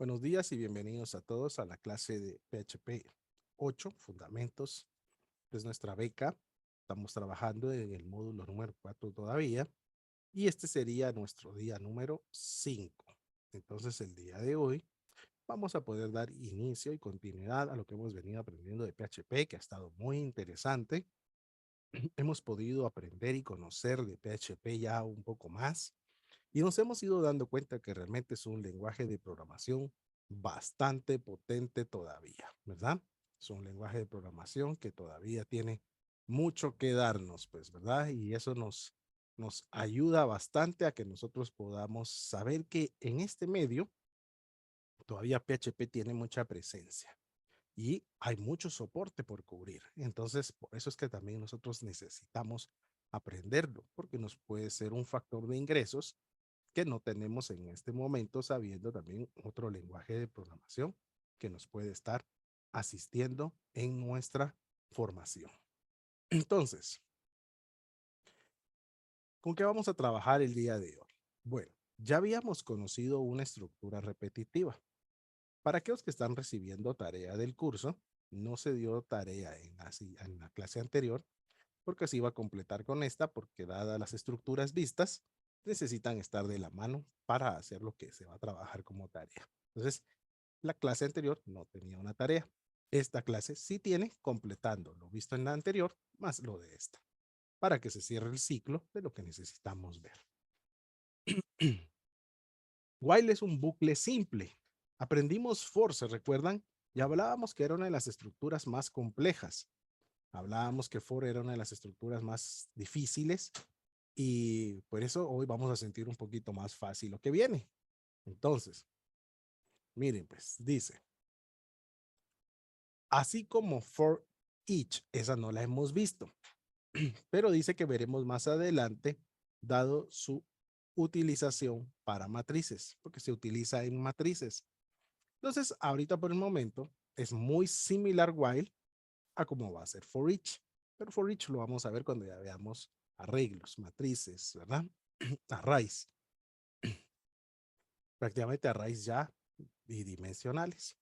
Buenos días y bienvenidos a todos a la clase de PHP 8, Fundamentos. Es nuestra beca. Estamos trabajando en el módulo número 4 todavía y este sería nuestro día número 5. Entonces el día de hoy vamos a poder dar inicio y continuidad a lo que hemos venido aprendiendo de PHP, que ha estado muy interesante. Hemos podido aprender y conocer de PHP ya un poco más. Y nos hemos ido dando cuenta que realmente es un lenguaje de programación bastante potente todavía, ¿verdad? Es un lenguaje de programación que todavía tiene mucho que darnos, pues, ¿verdad? Y eso nos ayuda bastante a que nosotros podamos saber que en este medio todavía PHP tiene mucha presencia y hay mucho soporte por cubrir. Entonces, por eso es que también nosotros necesitamos aprenderlo, porque nos puede ser un factor de ingresos que no tenemos en este momento, sabiendo también otro lenguaje de programación que nos puede estar asistiendo en nuestra formación. Entonces, ¿con qué vamos a trabajar el día de hoy? Bueno, ya habíamos conocido una estructura repetitiva. Para aquellos que están recibiendo tarea del curso, no se dio tarea en la clase anterior, porque se iba a completar con esta, porque dadas las estructuras vistas, necesitan estar de la mano para hacer lo que se va a trabajar como tarea. Entonces, la clase anterior no tenía una tarea. Esta clase sí tiene, completando lo visto en la anterior, más lo de esta, para que se cierre el ciclo de lo que necesitamos ver. While es un bucle simple. Aprendimos for, ¿se recuerdan? Y hablábamos que era una de las estructuras más complejas. Hablábamos que for era una de las estructuras más difíciles y por eso hoy vamos a sentir un poquito más fácil lo que viene. Entonces, miren, pues dice, así como for each, esa no la hemos visto, pero dice que veremos más adelante, dado su utilización para matrices, porque se utiliza en matrices. Entonces, ahorita por el momento, es muy similar while a cómo va a ser for each, pero for each lo vamos a ver cuando ya veamos arreglos, matrices, ¿verdad? Arrays, prácticamente arrays ya bidimensionales.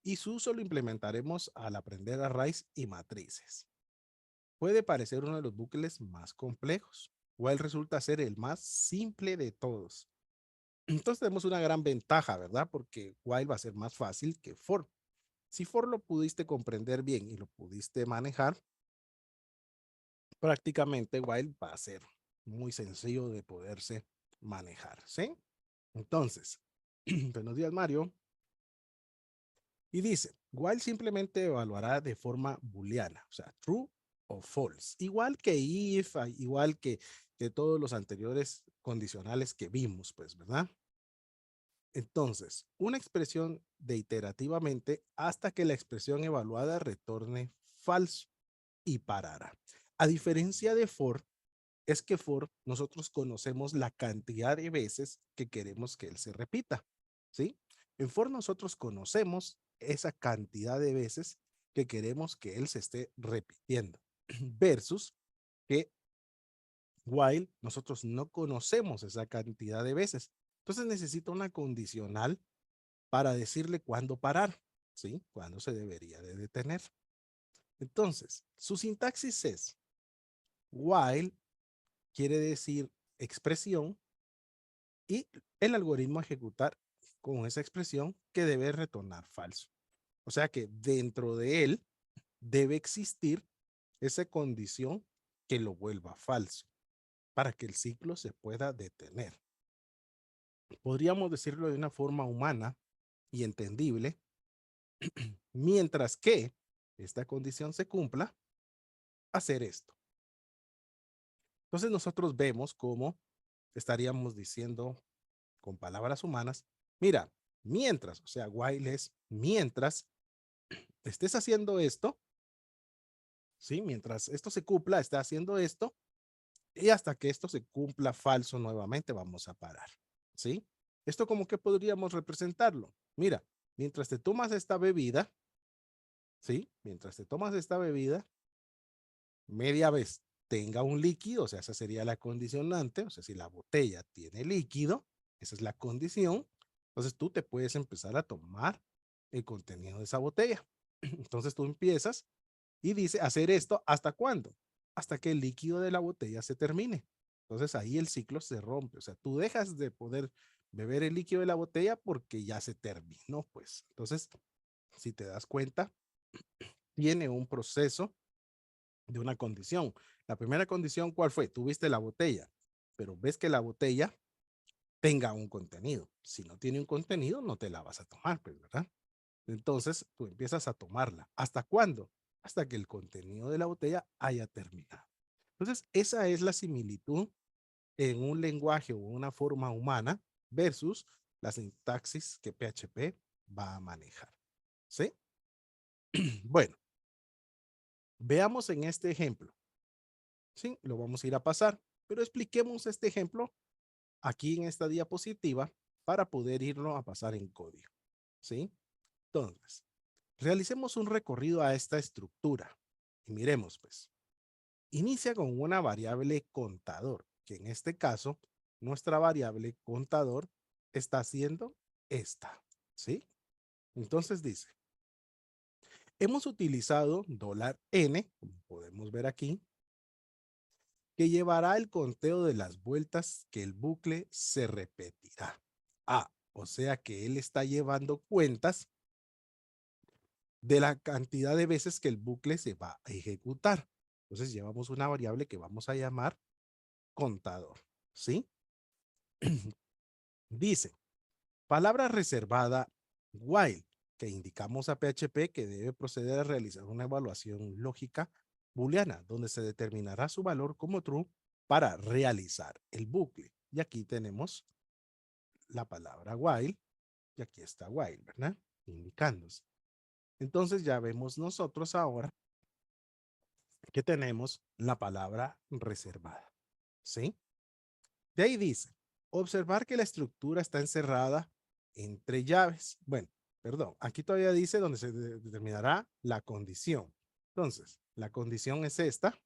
Y su uso lo implementaremos al aprender arrays y matrices. Puede parecer uno de los bucles más complejos, while resulta ser el más simple de todos. Entonces tenemos una gran ventaja, ¿verdad? Porque while va a ser más fácil que for. Si for lo pudiste comprender bien y lo pudiste manejar, prácticamente while va a ser muy sencillo de poderse manejar, ¿sí? Entonces, buenos días, Mario. Y dice, while simplemente evaluará de forma booleana, o sea, true o false. Igual que if, igual que todos los anteriores condicionales que vimos, pues, ¿verdad? Entonces, una expresión de iterativamente hasta que la expresión evaluada retorne falso y parará. A diferencia de for, es que for nosotros conocemos la cantidad de veces que queremos que él se repita, ¿sí? En for nosotros conocemos esa cantidad de veces que queremos que él se esté repitiendo, versus que while nosotros no conocemos esa cantidad de veces. Entonces necesita una condicional para decirle cuándo parar, ¿sí? Cuándo se debería de detener. Entonces, su sintaxis es while quiere decir expresión y el algoritmo a ejecutar con esa expresión que debe retornar falso. O sea que dentro de él debe existir esa condición que lo vuelva falso para que el ciclo se pueda detener. Podríamos decirlo de una forma humana y entendible, mientras que esta condición se cumpla, hacer esto. Entonces nosotros vemos cómo estaríamos diciendo con palabras humanas, mira, mientras, o sea, while es mientras estés haciendo esto, ¿sí? Mientras esto se cumpla, está haciendo esto, y hasta que esto se cumpla falso nuevamente, vamos a parar, ¿sí? Esto como que podríamos representarlo. Mira, mientras te tomas esta bebida, ¿sí? Mientras te tomas esta bebida, media vez tenga un líquido, o sea, esa sería la condicionante, o sea, si la botella tiene líquido, esa es la condición, Entonces tú te puedes empezar a tomar el contenido de esa botella. Entonces tú empiezas y dice hacer esto ¿hasta cuándo? Hasta que el líquido de la botella se termine. Entonces ahí el ciclo se rompe. O sea, tú dejas de poder beber el líquido de la botella porque ya se terminó, pues. Entonces, si te das cuenta, tiene un proceso de una condición. La primera condición, ¿cuál fue? Tuviste la botella, pero ves que la botella tenga un contenido. Si no tiene un contenido, no te la vas a tomar, pues, ¿verdad? Entonces, tú empiezas a tomarla. ¿Hasta cuándo? Hasta que el contenido de la botella haya terminado. Entonces, esa es la similitud en un lenguaje o una forma humana versus la sintaxis que PHP va a manejar. ¿Sí? Bueno, veamos en este ejemplo. Sí, lo vamos a ir a pasar, pero expliquemos este ejemplo aquí en esta diapositiva para poder irlo a pasar en código. ¿Sí? Entonces, realicemos un recorrido a esta estructura y miremos, pues, inicia con una variable contador, que en este caso, nuestra variable contador está haciendo esta, ¿sí? Entonces dice, hemos utilizado $n, como podemos ver aquí, que llevará el conteo de las vueltas que el bucle se repetirá. Ah, o sea que él está llevando cuentas de la cantidad de veces que el bucle se va a ejecutar. Entonces llevamos una variable que vamos a llamar contador, ¿sí? Dice, palabra reservada while, que indicamos a PHP que debe proceder a realizar una evaluación lógica booleana, donde se determinará su valor como true para realizar el bucle. Y aquí tenemos la palabra while, y aquí está while, ¿verdad? Indicándose. Entonces ya vemos nosotros ahora que tenemos la palabra reservada, ¿sí? De ahí dice, observar que la estructura está encerrada entre llaves. Bueno, perdón, aquí todavía dice donde se determinará la condición. Entonces, la condición es esta,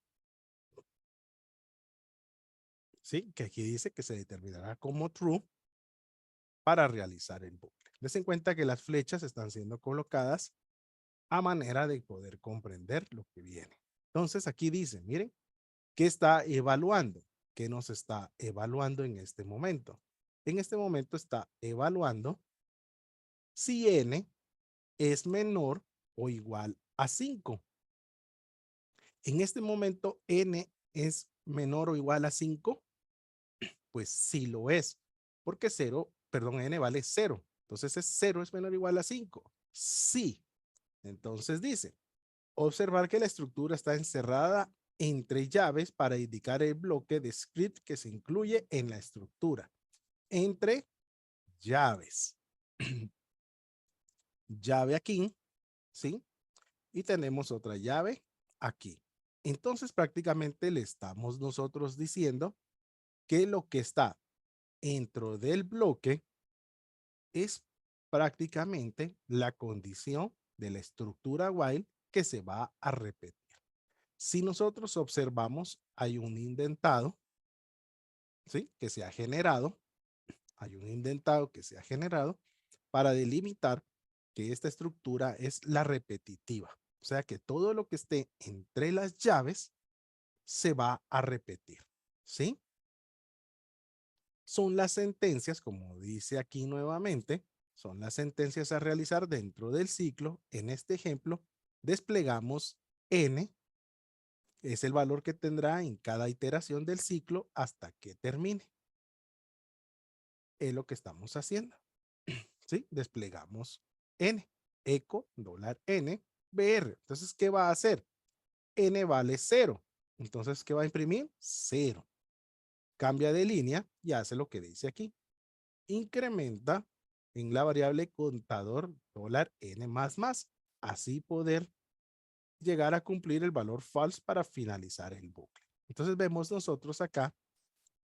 ¿sí? Que aquí dice que se determinará como true para realizar el bucle. Des en cuenta que las flechas están siendo colocadas a manera de poder comprender lo que viene. Entonces, aquí dice, miren, ¿qué está evaluando? ¿Qué nos está evaluando en este momento? En este momento está evaluando si n es menor o igual a 5. En este momento, n es menor o igual a 5, pues sí lo es, porque 0, perdón, n vale 0. Entonces, es 0 es menor o igual a 5. Sí. Entonces dice, observar que la estructura está encerrada entre llaves para indicar el bloque de script que se incluye en la estructura. Entre llaves. Llave aquí, ¿sí? Y tenemos otra llave aquí. Entonces prácticamente le estamos nosotros diciendo que lo que está dentro del bloque es prácticamente la condición de la estructura while que se va a repetir. Si nosotros observamos, hay un indentado, ¿sí? Que se ha generado, hay un indentado que se ha generado para delimitar que esta estructura es la repetitiva. O sea que todo lo que esté entre las llaves se va a repetir, ¿sí? Son las sentencias, como dice aquí nuevamente, son las sentencias a realizar dentro del ciclo. En este ejemplo, desplegamos n, es el valor que tendrá en cada iteración del ciclo hasta que termine. Es lo que estamos haciendo, ¿sí? Desplegamos n, eco $n, br. Entonces, ¿qué va a hacer? N vale 0. Entonces, ¿qué va a imprimir? 0. Cambia de línea y hace lo que dice aquí. Incrementa en la variable contador $n más más. Así poder llegar a cumplir el valor false para finalizar el bucle. Entonces vemos nosotros acá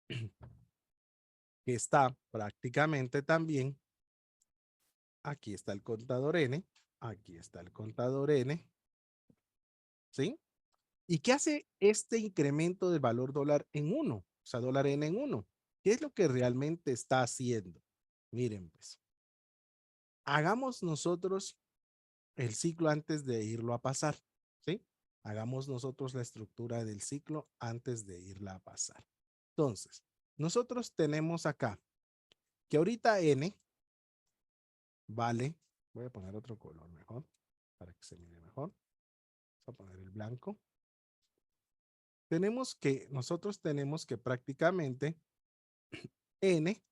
que está prácticamente también, aquí está el contador n, aquí está el contador n, ¿sí? ¿Y qué hace este incremento del valor dólar en 1? O sea, $n en 1. ¿Qué es lo que realmente está haciendo? Miren, pues. hagamos nosotros el ciclo antes de irlo a pasar, ¿sí? Hagamos nosotros la estructura del ciclo antes de irla a pasar. Entonces, nosotros tenemos acá que ahorita n vale, voy a poner otro color mejor para que se mire mejor. Voy a poner el blanco. Nosotros tenemos que prácticamente n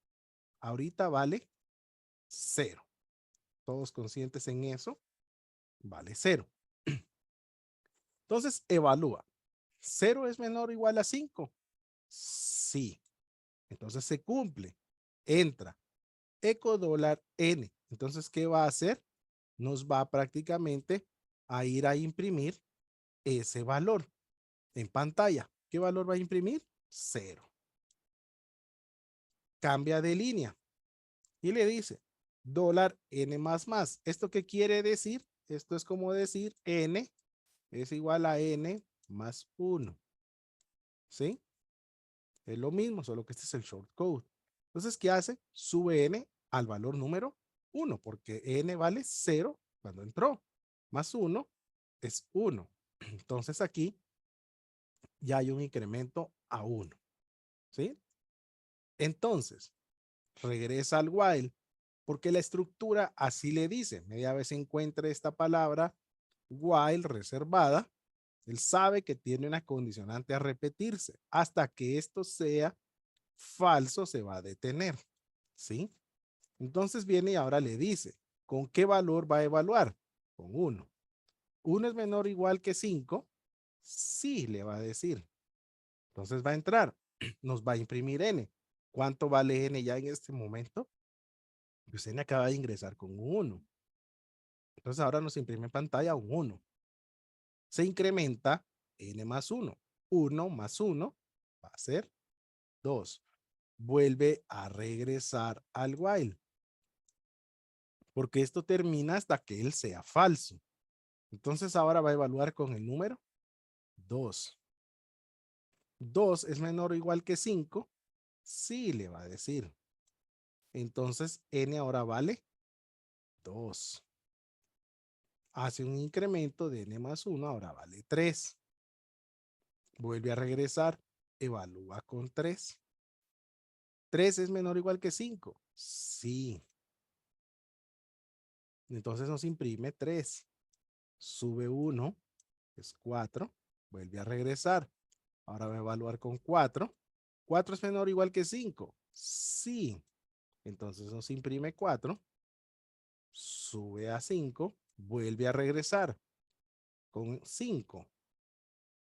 ahorita vale 0. Todos conscientes en eso, vale 0. Entonces, evalúa. ¿0 es menor o igual a 5? Sí. Entonces se cumple. Entra. Eco dólar N. Entonces, ¿qué va a hacer? Nos va prácticamente a ir a imprimir ese valor en pantalla. ¿Qué valor va a imprimir? 0. Cambia de línea y le dice dólar N más más. ¿Esto qué quiere decir? Esto es como decir N es igual a N más 1. ¿Sí? Es lo mismo, solo que este es el short code. Entonces, ¿qué hace? Sube N al valor número 1, porque N vale 0 cuando entró, más 1 es 1. Entonces, aquí ya hay un incremento a 1. ¿Sí? Entonces, regresa al while, porque la estructura así le dice. Media vez encuentre esta palabra while reservada, él sabe que tiene una condicionante a repetirse. Hasta que esto sea falso, se va a detener. ¿Sí? Entonces viene y ahora le dice, ¿con qué valor va a evaluar? Con 1. ¿1 es menor o igual que 5? Sí, le va a decir. Entonces va a entrar, nos va a imprimir n. ¿Cuánto vale n ya en este momento? Pues n acaba de ingresar con un 1. Entonces ahora nos imprime en pantalla un 1. Se incrementa n más 1. 1 más 1 va a ser 2. Vuelve a regresar al while, porque esto termina hasta que él sea falso. Entonces ahora va a evaluar con el número 2. 2 es menor o igual que 5. Sí, le va a decir. Entonces n ahora vale 2. Hace un incremento de n más 1, ahora vale 3. Vuelve a regresar, evalúa con 3. 3 es menor o igual que 5. Sí. Entonces nos imprime 3. Sube 1, es 4. Vuelve a regresar. Ahora va a evaluar con 4. 4 es menor o igual que 5. Sí. Entonces nos imprime 4. Sube a 5. Vuelve a regresar con 5.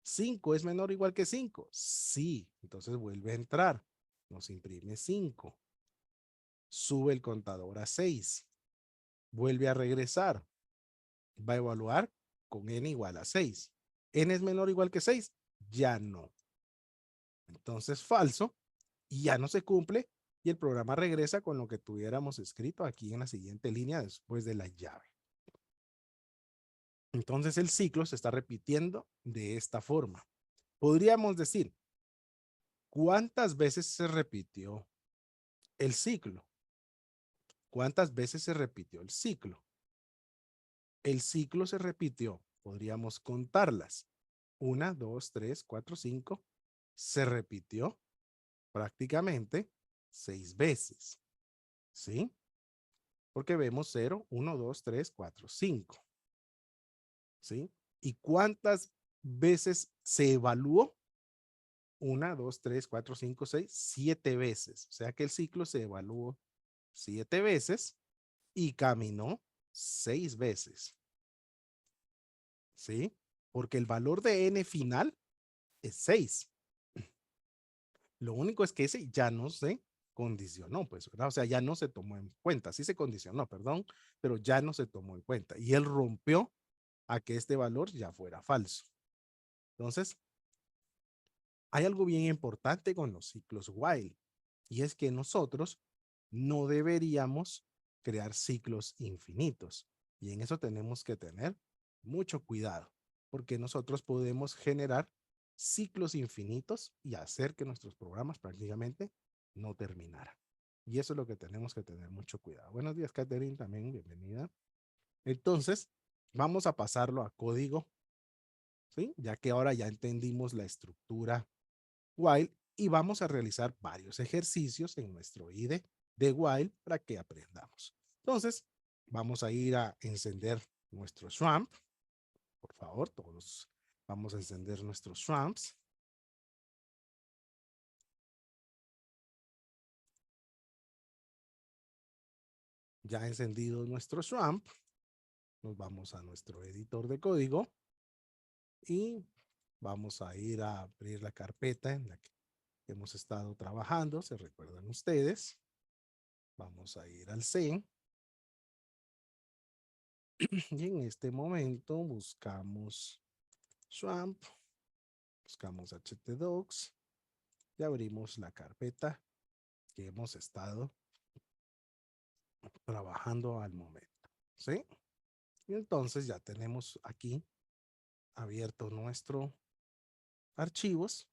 5 es menor o igual que 5. Sí. Entonces vuelve a entrar. Nos imprime 5. Sube el contador a 6. Vuelve a regresar. Va a evaluar con n igual a 6. ¿N es menor o igual que 6? Ya no. Entonces falso y ya no se cumple y el programa regresa con lo que tuviéramos escrito aquí en la siguiente línea después de la llave. Entonces el ciclo se está repitiendo de esta forma. Podríamos decir, ¿cuántas veces se repitió el ciclo? ¿Cuántas veces se repitió el ciclo? El ciclo se repitió, podríamos contarlas. 1, 2, 3, 4, 5. Se repitió prácticamente 6 veces. ¿Sí? Porque vemos 0, 1, 2, 3, 4, 5. ¿Sí? ¿Y cuántas veces se evaluó? 1, 2, 3, 4, 5, 6, 7 veces. O sea que el ciclo se evaluó 7 veces y caminó 6 veces. ¿Sí? Porque el valor de n final es 6. Lo único es que ese ya no se condicionó, pues, ¿verdad? O sea, ya no se tomó en cuenta. Sí se condicionó, perdón, pero ya no se tomó en cuenta. Y él rompió a que este valor ya fuera falso. Entonces, hay algo bien importante con los ciclos while, y es que nosotros no deberíamos crear ciclos infinitos. Y en eso tenemos que tener mucho cuidado, porque nosotros podemos generar ciclos infinitos y hacer que nuestros programas prácticamente no terminaran. Y eso es lo que tenemos que tener mucho cuidado. Buenos días, Catherine, también bienvenida. Entonces, vamos a pasarlo a código, ¿sí? Ya que ahora ya entendimos la estructura while y vamos a realizar varios ejercicios en nuestro IDE de while para que aprendamos. Entonces, vamos a ir a encender nuestro SWAMP. Por favor, todos vamos a encender nuestros SWAMPs. Ya encendido nuestro SWAMP, nos vamos a nuestro editor de código y vamos a ir a abrir la carpeta en la que hemos estado trabajando, se recuerdan ustedes. Vamos a ir al C y en este momento buscamos SWAMP, buscamos htdocs y abrimos la carpeta que hemos estado trabajando al momento, ¿sí? Y entonces ya tenemos aquí abierto nuestro archivos.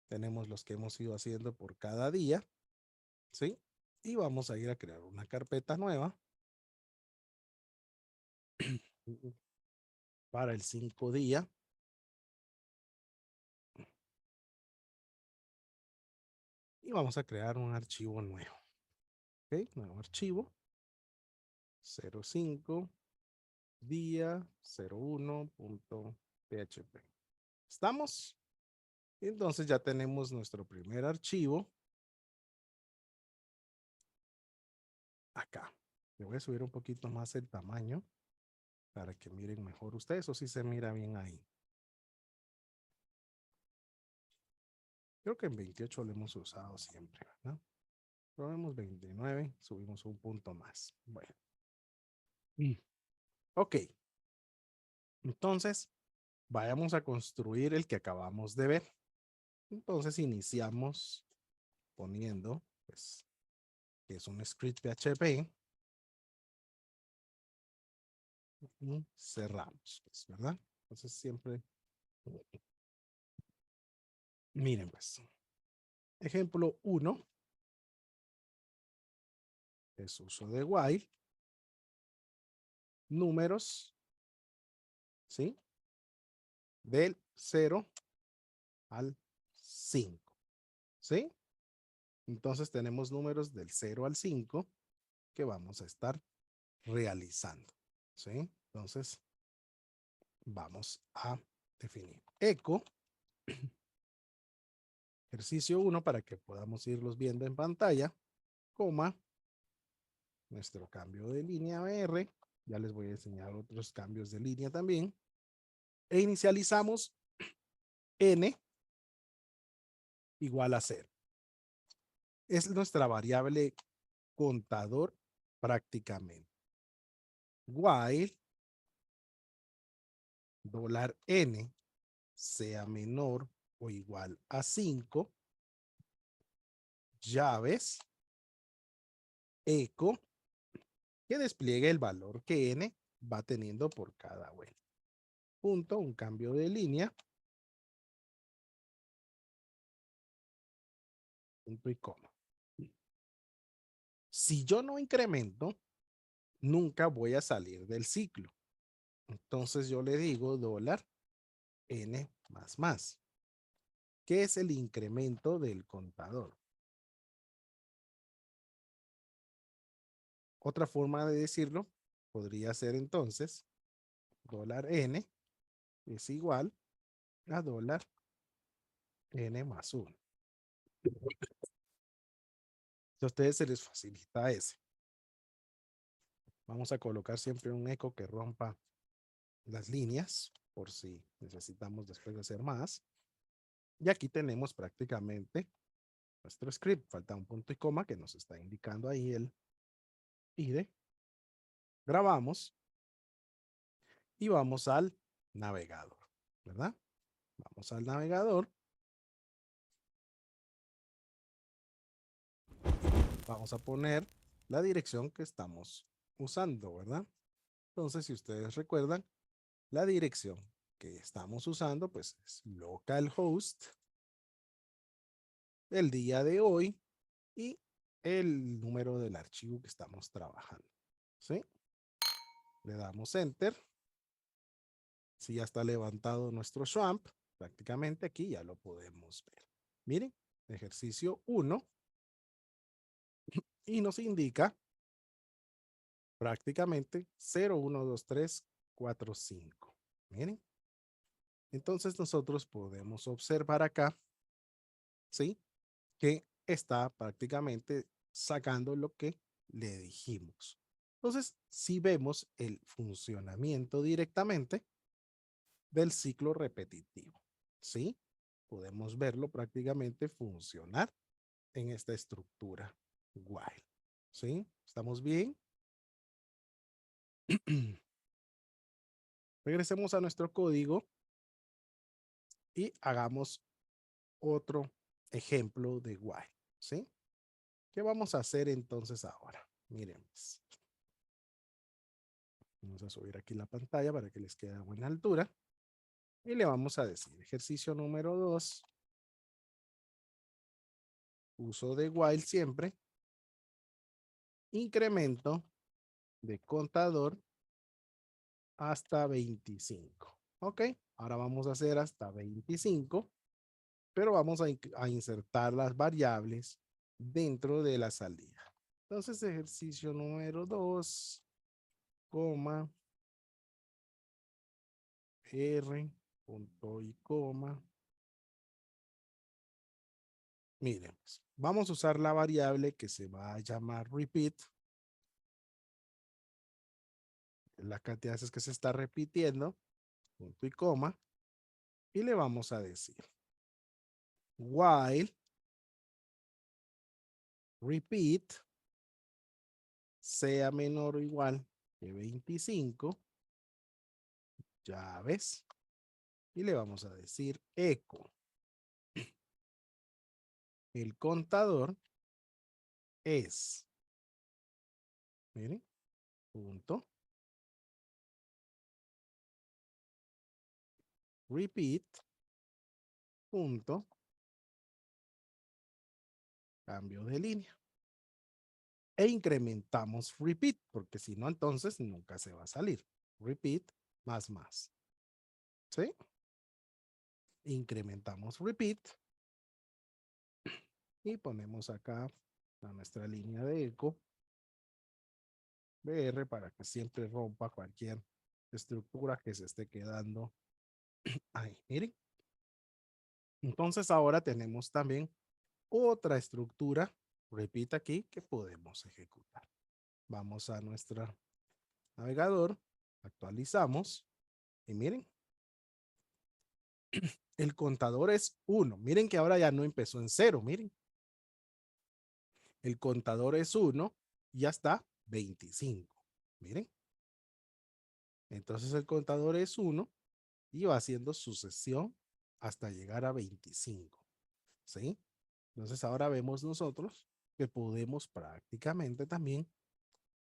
Tenemos los que hemos ido haciendo por cada día, ¿sí? Y vamos a ir a crear una carpeta nueva para el 5 día. Y vamos a crear un archivo nuevo. ¿Ok? Nuevo archivo. 05 día 01.php. ¿Estamos? Entonces ya tenemos nuestro primer archivo. Acá. Le voy a subir un poquito más el tamaño para que miren mejor ustedes, o si se mira bien ahí. Creo que en 28 lo hemos usado siempre, ¿verdad? Probemos 29, subimos un punto más. Bueno. Ok. Entonces, vayamos a construir el que acabamos de ver. Entonces, iniciamos poniendo, pues, que es un script PHP. Y cerramos, pues, ¿verdad? Entonces, siempre, miren, pues, ejemplo 1 es uso de while, números, ¿sí? Del 0 al 5, ¿sí? Entonces tenemos números del 0 al 5 que vamos a estar realizando, ¿sí? Entonces vamos a definir eco, ejercicio 1 para que podamos irlos viendo en pantalla, coma, nuestro cambio de línea BR, ya les voy a enseñar otros cambios de línea también, e inicializamos n igual a 0. Es nuestra variable contador prácticamente. While $n sea menor o igual a 5, llaves eco que despliegue el valor que n va teniendo por cada vuelta. Punto, un cambio de línea, punto y coma. Si yo no incremento, nunca voy a salir del ciclo. Entonces yo le digo $n más, que es el incremento del contador. Otra forma de decirlo podría ser entonces $n es igual a $n más 1. Si a ustedes se les facilita ese. Vamos a colocar siempre un eco que rompa las líneas por si necesitamos después de hacer más. Y aquí tenemos prácticamente nuestro script. Falta un punto y coma que nos está indicando ahí el IDE. Grabamos y vamos al navegador, ¿verdad? Vamos al navegador. Vamos a poner la dirección que estamos usando, ¿verdad? Entonces, si ustedes recuerdan, la dirección que estamos usando, pues es localhost el día de hoy y el número del archivo que estamos trabajando. ¿Sí? Le damos Enter. Si ya está levantado nuestro SWAMP, prácticamente aquí ya lo podemos ver. Miren, ejercicio 1 y nos indica prácticamente 0, 1, 2, 3, 4, 5. Miren. Entonces nosotros podemos observar acá, ¿sí? Que está prácticamente sacando lo que le dijimos. Entonces, si vemos el funcionamiento directamente del ciclo repetitivo, ¿sí? Podemos verlo prácticamente funcionar en esta estructura while, ¿sí? ¿Estamos bien? Regresemos a nuestro código y hagamos otro ejemplo de while, ¿sí? ¿Qué vamos a hacer entonces ahora? Miren, pues, vamos a subir aquí la pantalla para que les quede a buena altura. Y le vamos a decir, ejercicio número 2, uso de while siempre, incremento de contador hasta 25. Ok, ahora vamos a hacer hasta 25, pero vamos a insertar las variables dentro de la salida. Entonces, ejercicio número 2, coma, R, punto y coma. Miren, pues, vamos a usar la variable que se va a llamar repeat. La cantidad de veces que se está repitiendo, punto y coma. Y le vamos a decir while repeat sea menor o igual que 25, ya ves. Y le vamos a decir echo. El contador es, miren, punto, repeat, punto, cambio de línea. E incrementamos repeat, porque si no, entonces nunca se va a salir. Repeat más más. ¿Sí? Incrementamos repeat y ponemos acá a nuestra línea de eco BR para que siempre rompa cualquier estructura que se esté quedando ahí. Miren. Entonces ahora tenemos también otra estructura, repita aquí, que podemos ejecutar. Vamos a nuestro navegador, actualizamos y miren, el contador es 1. Miren que ahora ya no empezó en 0, miren. El contador es 1 y ya está 25. Miren. Entonces el contador es 1 y va haciendo sucesión hasta llegar a 25. ¿Sí? Entonces ahora vemos nosotros que podemos prácticamente también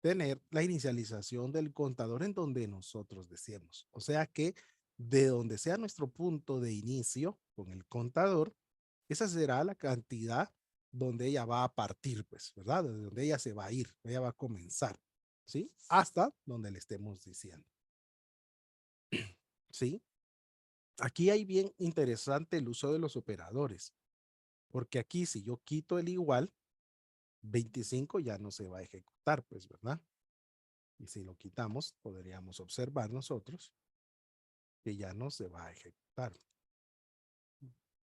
tener la inicialización del contador en donde nosotros deseemos. O sea que de donde sea nuestro punto de inicio con el contador, esa será la cantidad donde ella va a partir, pues, ¿verdad? De donde ella se va a ir, ella va a comenzar, ¿sí? Hasta donde le estemos diciendo, ¿sí? Aquí hay bien interesante el uso de los operadores, porque aquí si yo quito el igual, 25 ya no se va a ejecutar, pues, ¿verdad? Y si lo quitamos, podríamos observar nosotros que ya no se va a ejecutar.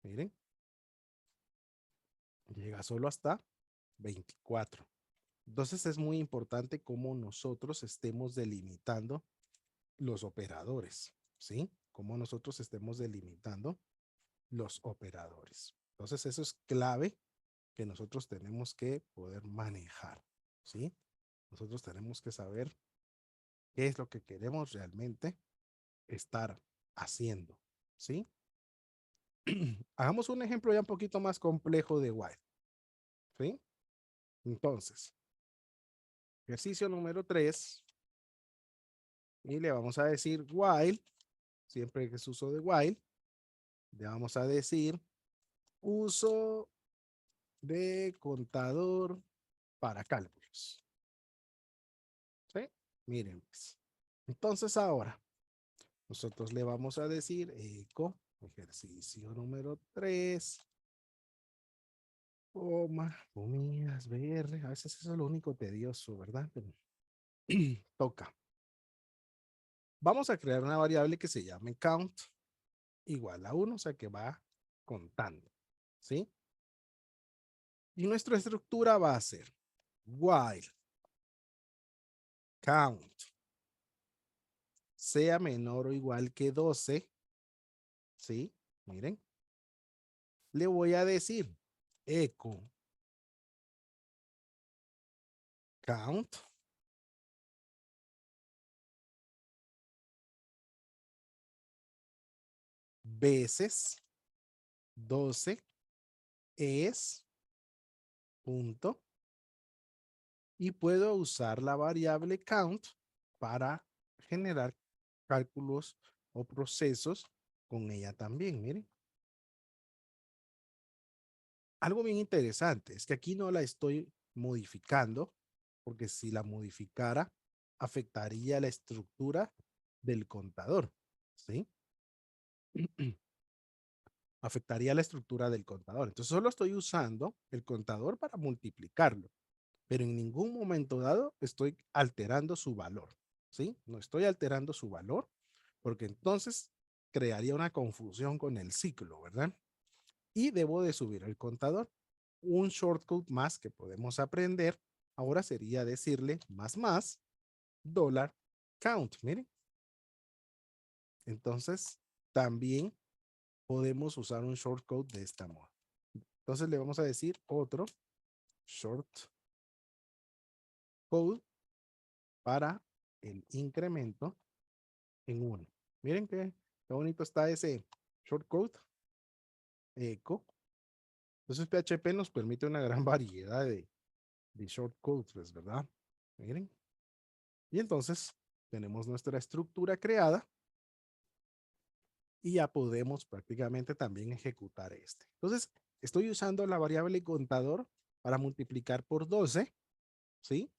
Miren, llega solo hasta 24. Entonces es muy importante cómo nosotros estemos delimitando los operadores, ¿sí? Cómo nosotros estemos delimitando los operadores. Entonces eso es clave que nosotros tenemos que poder manejar, ¿sí? Nosotros tenemos que saber qué es lo que queremos realmente estar haciendo, ¿sí? Hagamos un ejemplo ya un poquito más complejo de while, ¿sí? Entonces, ejercicio número 3 y le vamos a decir while, siempre que es uso de while, le vamos a decir uso de contador para cálculos. ¿Sí? Miren, pues. Entonces ahora, nosotros le vamos a decir eco, ejercicio número 3, comillas, BR. A veces eso es lo único tedioso, ¿verdad? Pero toca. Vamos a crear una variable que se llame count igual a 1, o sea que va contando, ¿sí? Y nuestra estructura va a ser while count sea menor o igual que 12, ¿sí? Miren, le voy a decir echo count veces 12 es punto, y puedo usar la variable count para generar cálculos o procesos con ella también. Miren, algo bien interesante es que aquí no la estoy modificando, porque si la modificara afectaría la estructura del contador, ¿sí? Afectaría la estructura del contador. Entonces solo estoy usando el contador para multiplicarlo, pero en ningún momento dado estoy alterando su valor, ¿sí? No estoy alterando su valor, porque entonces crearía una confusión con el ciclo, ¿verdad? Y debo de subir el contador. Un shortcut más que podemos aprender ahora sería decirle más dólar count. Miren, entonces también podemos usar un shortcode de esta modo. Entonces le vamos a decir otro shortcode para el incremento en 1. Miren qué bonito está ese shortcode eco. Entonces PHP nos permite una gran variedad de shortcodes, ¿verdad? Miren. Y entonces tenemos nuestra estructura creada y ya podemos prácticamente también ejecutar este. Entonces, estoy usando la variable contador para multiplicar por 12, ¿sí?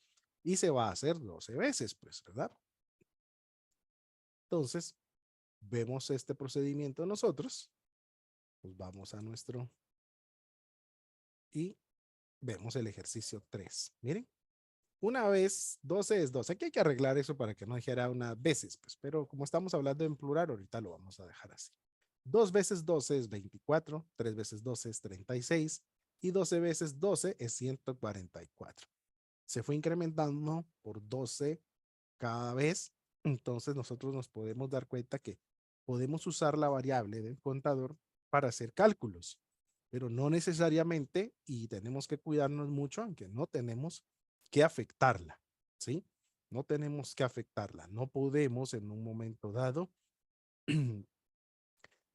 Y se va a hacer 12 veces, pues, ¿verdad? Entonces, vemos este procedimiento nosotros, pues vamos a nuestro y vemos el ejercicio 3. Miren, una vez 12 es 12. Aquí hay que arreglar eso para que no dijera una veces, pues, pero como estamos hablando en plural, ahorita lo vamos a dejar así. 2 veces 12 es 24, 3 veces 12 es 36 y 12 veces 12 es 144. Se fue incrementando por 12 cada vez, entonces nosotros nos podemos dar cuenta que podemos usar la variable del contador para hacer cálculos, pero no necesariamente, y tenemos que cuidarnos mucho, aunque no tenemos que afectarla, ¿sí? No tenemos que afectarla, no podemos en un momento dado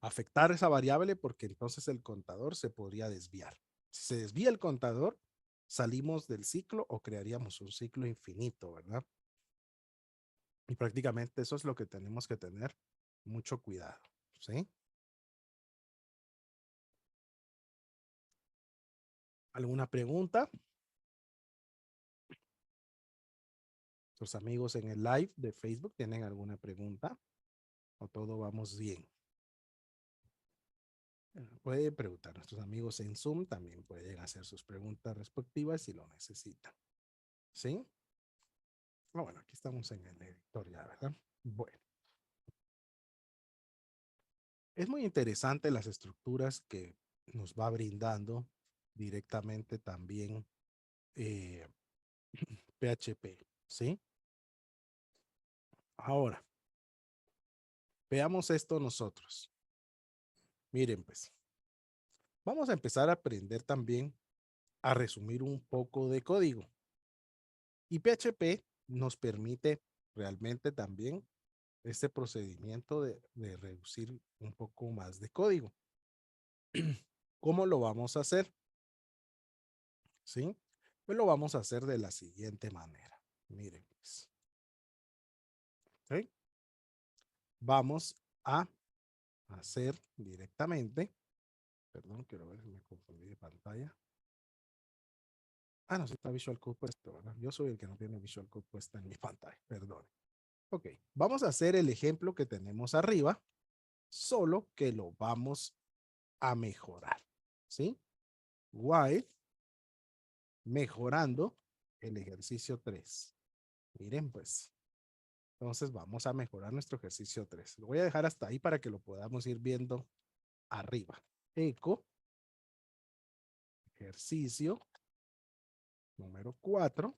afectar esa variable porque entonces el contador se podría desviar. Si se desvía el contador, salimos del ciclo o crearíamos un ciclo infinito, ¿verdad? Y prácticamente eso es lo que tenemos que tener mucho cuidado, ¿sí? ¿Alguna pregunta? ¿Sus amigos en el live de Facebook tienen alguna pregunta? ¿O todo vamos bien? Pueden preguntar. Nuestros amigos en Zoom también pueden hacer sus preguntas respectivas si lo necesitan. ¿Sí? Bueno, aquí estamos en el editor ya, ¿verdad? Bueno. Es muy interesante las estructuras que nos va brindando directamente también PHP, ¿sí? Ahora, veamos esto nosotros. Miren, pues, vamos a empezar a aprender también a resumir un poco de código. Y PHP nos permite realmente también este procedimiento de reducir un poco más de código. ¿Cómo lo vamos a hacer? ¿Sí? Pues lo vamos a hacer de la siguiente manera. Miren, pues. ¿Sí? Vamos a hacer directamente, perdón, quiero ver si me confundí de pantalla. Ah, no, sí está Visual Code puesto, ¿verdad? Yo soy el que no tiene Visual Code puesta en mi pantalla, perdón. Ok, vamos a hacer el ejemplo que tenemos arriba, solo que lo vamos a mejorar, ¿sí? While mejorando el ejercicio 3. Miren, pues, entonces vamos a mejorar nuestro ejercicio 3. Lo voy a dejar hasta ahí para que lo podamos ir viendo arriba. Eco, ejercicio número 4.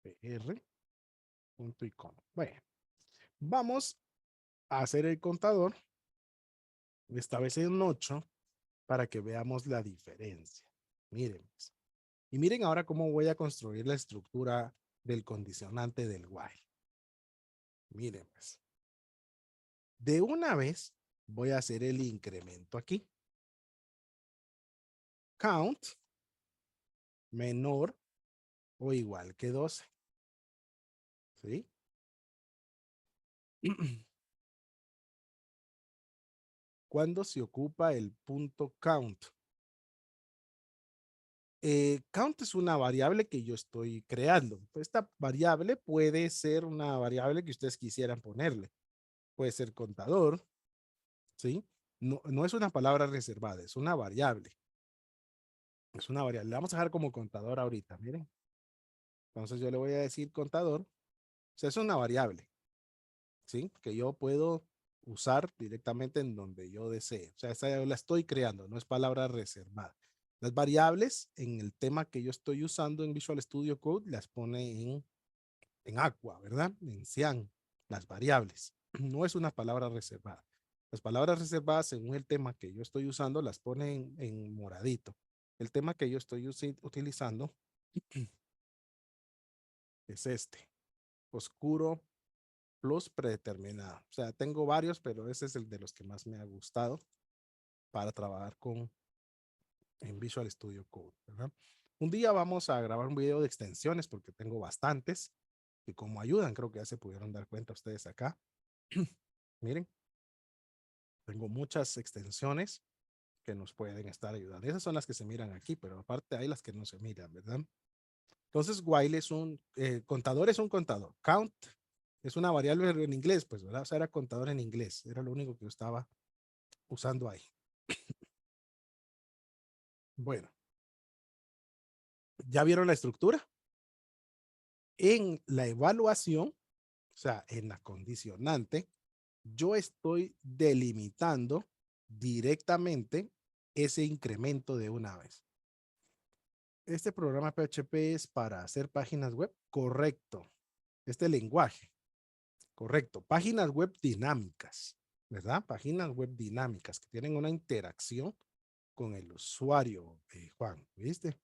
pr.icon. Bueno, vamos a hacer el contador, esta vez en 8, para que veamos la diferencia. Miren, pues. Y miren ahora cómo voy a construir la estructura del condicionante del while. Miren, pues. De una vez voy a hacer el incremento aquí. Count menor o igual que 12. ¿Sí? ¿Cuándo se ocupa el punto count? Count es una variable que yo estoy creando. Esta variable puede ser una variable que ustedes quisieran ponerle. Puede ser contador, ¿sí? No, no es una palabra reservada, es una variable. Es una variable. La vamos a dejar como contador ahorita, miren. Entonces yo le voy a decir contador. O sea, es una variable, ¿sí? Que yo puedo usar directamente en donde yo desee. O sea, esa yo la estoy creando, no es palabra reservada. Las variables en el tema que yo estoy usando en Visual Studio Code las pone en Aqua, ¿verdad? En Cyan, las variables. No es una palabra reservada. Las palabras reservadas, según el tema que yo estoy usando, las pone en moradito. El tema que yo estoy utilizando es este, oscuro plus predeterminado. O sea, tengo varios, pero ese es el de los que más me ha gustado para trabajar en Visual Studio Code, ¿verdad? Un día vamos a grabar un video de extensiones porque tengo bastantes y como ayudan, creo que ya se pudieron dar cuenta ustedes acá. Miren, tengo muchas extensiones que nos pueden estar ayudando. Esas son las que se miran aquí, pero aparte hay las que no se miran, ¿verdad? Entonces, while es contador es un contador. Count es una variable en inglés, pues, ¿verdad? O sea, era contador en inglés. Era lo único que yo estaba usando ahí. Bueno, ¿ya vieron la estructura? En la evaluación, o sea, en la condicionante, yo estoy delimitando directamente ese incremento de una vez. Este programa PHP es para hacer páginas web, correcto. Este lenguaje, correcto. Páginas web dinámicas, ¿verdad? Páginas web dinámicas que tienen una interacción con el usuario, Juan, ¿viste?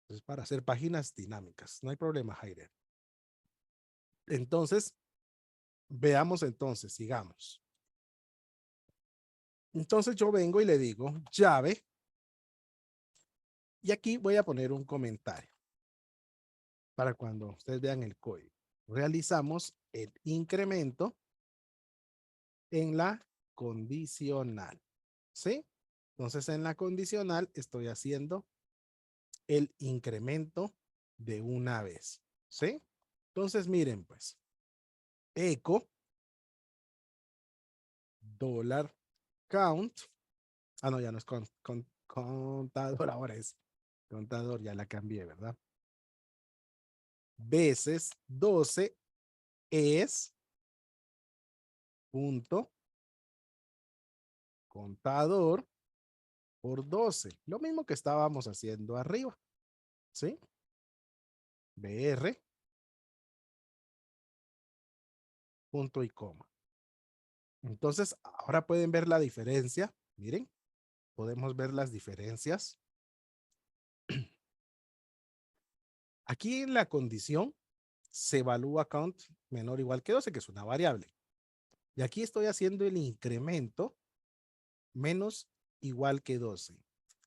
Es para hacer páginas dinámicas. No hay problema, Jaire. Entonces, veamos entonces, sigamos. Entonces yo vengo y le digo llave y aquí voy a poner un comentario para cuando ustedes vean el código. Realizamos el incremento en la condicional, ¿sí? Entonces en la condicional estoy haciendo el incremento de una vez, ¿sí? Entonces miren pues, eco dólar count. Ah, no, ya no es contador, ahora es contador, ya la cambié, ¿verdad? Veces 12 es punto contador por 12. Lo mismo que estábamos haciendo arriba, ¿sí? BR punto y coma. Entonces, ahora pueden ver la diferencia. Miren, podemos ver las diferencias. Aquí en la condición se evalúa count menor o igual que 12, que es una variable. Y aquí estoy haciendo el incremento menos igual que 12.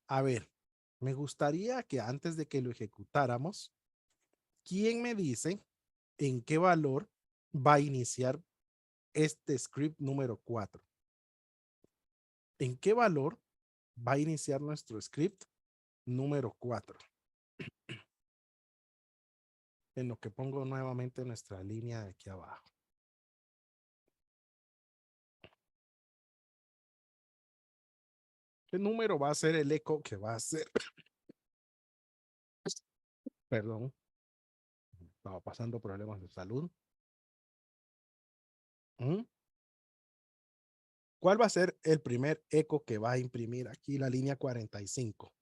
A ver, me gustaría que antes de que lo ejecutáramos, ¿quién me dice en qué valor va a iniciar este script número 4? ¿En qué valor va a iniciar nuestro script número 4. En lo que pongo nuevamente nuestra línea de aquí abajo. ¿Qué número va a ser el eco que va a hacer? Perdón, estaba pasando problemas de salud. ¿Mm? ¿Cuál va a ser el primer eco que va a imprimir aquí la línea 45?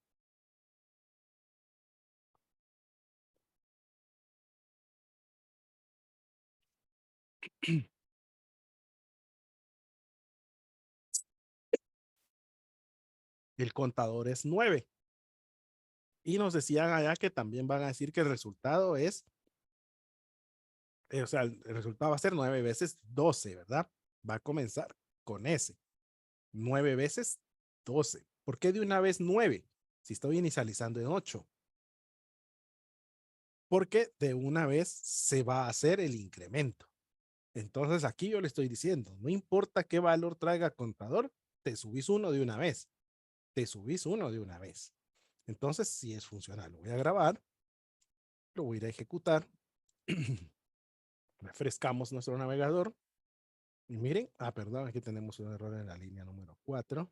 El contador es 9. Y nos decían allá que también van a decir que el resultado es, o sea, el resultado va a ser 9 veces 12, ¿verdad? Va a comenzar con ese. 9 veces 12. ¿Por qué de una vez 9? Si estoy inicializando en 8. Porque de una vez se va a hacer el incremento. Entonces aquí yo le estoy diciendo, no importa qué valor traiga contador, te subís uno de una vez. Te subís uno de una vez. Entonces, si es funcional, lo voy a grabar, lo voy a ir a ejecutar. Refrescamos nuestro navegador. Y miren, perdón, aquí tenemos un error en la línea número 4.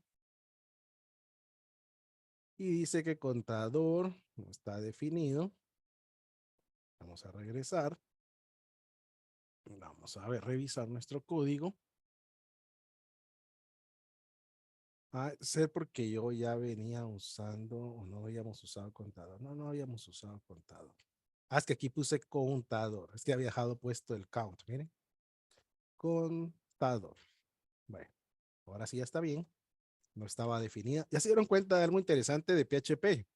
Y dice que contador no está definido. Vamos a regresar. Vamos a ver, revisar nuestro código. Ser porque yo ya venía usando o no habíamos usado contador. No habíamos usado contador. Es que aquí puse contador. Es que había dejado puesto el count. Miren. Contador. Bueno, ahora sí ya está bien. No estaba definida. Ya se dieron cuenta de algo interesante de PHP.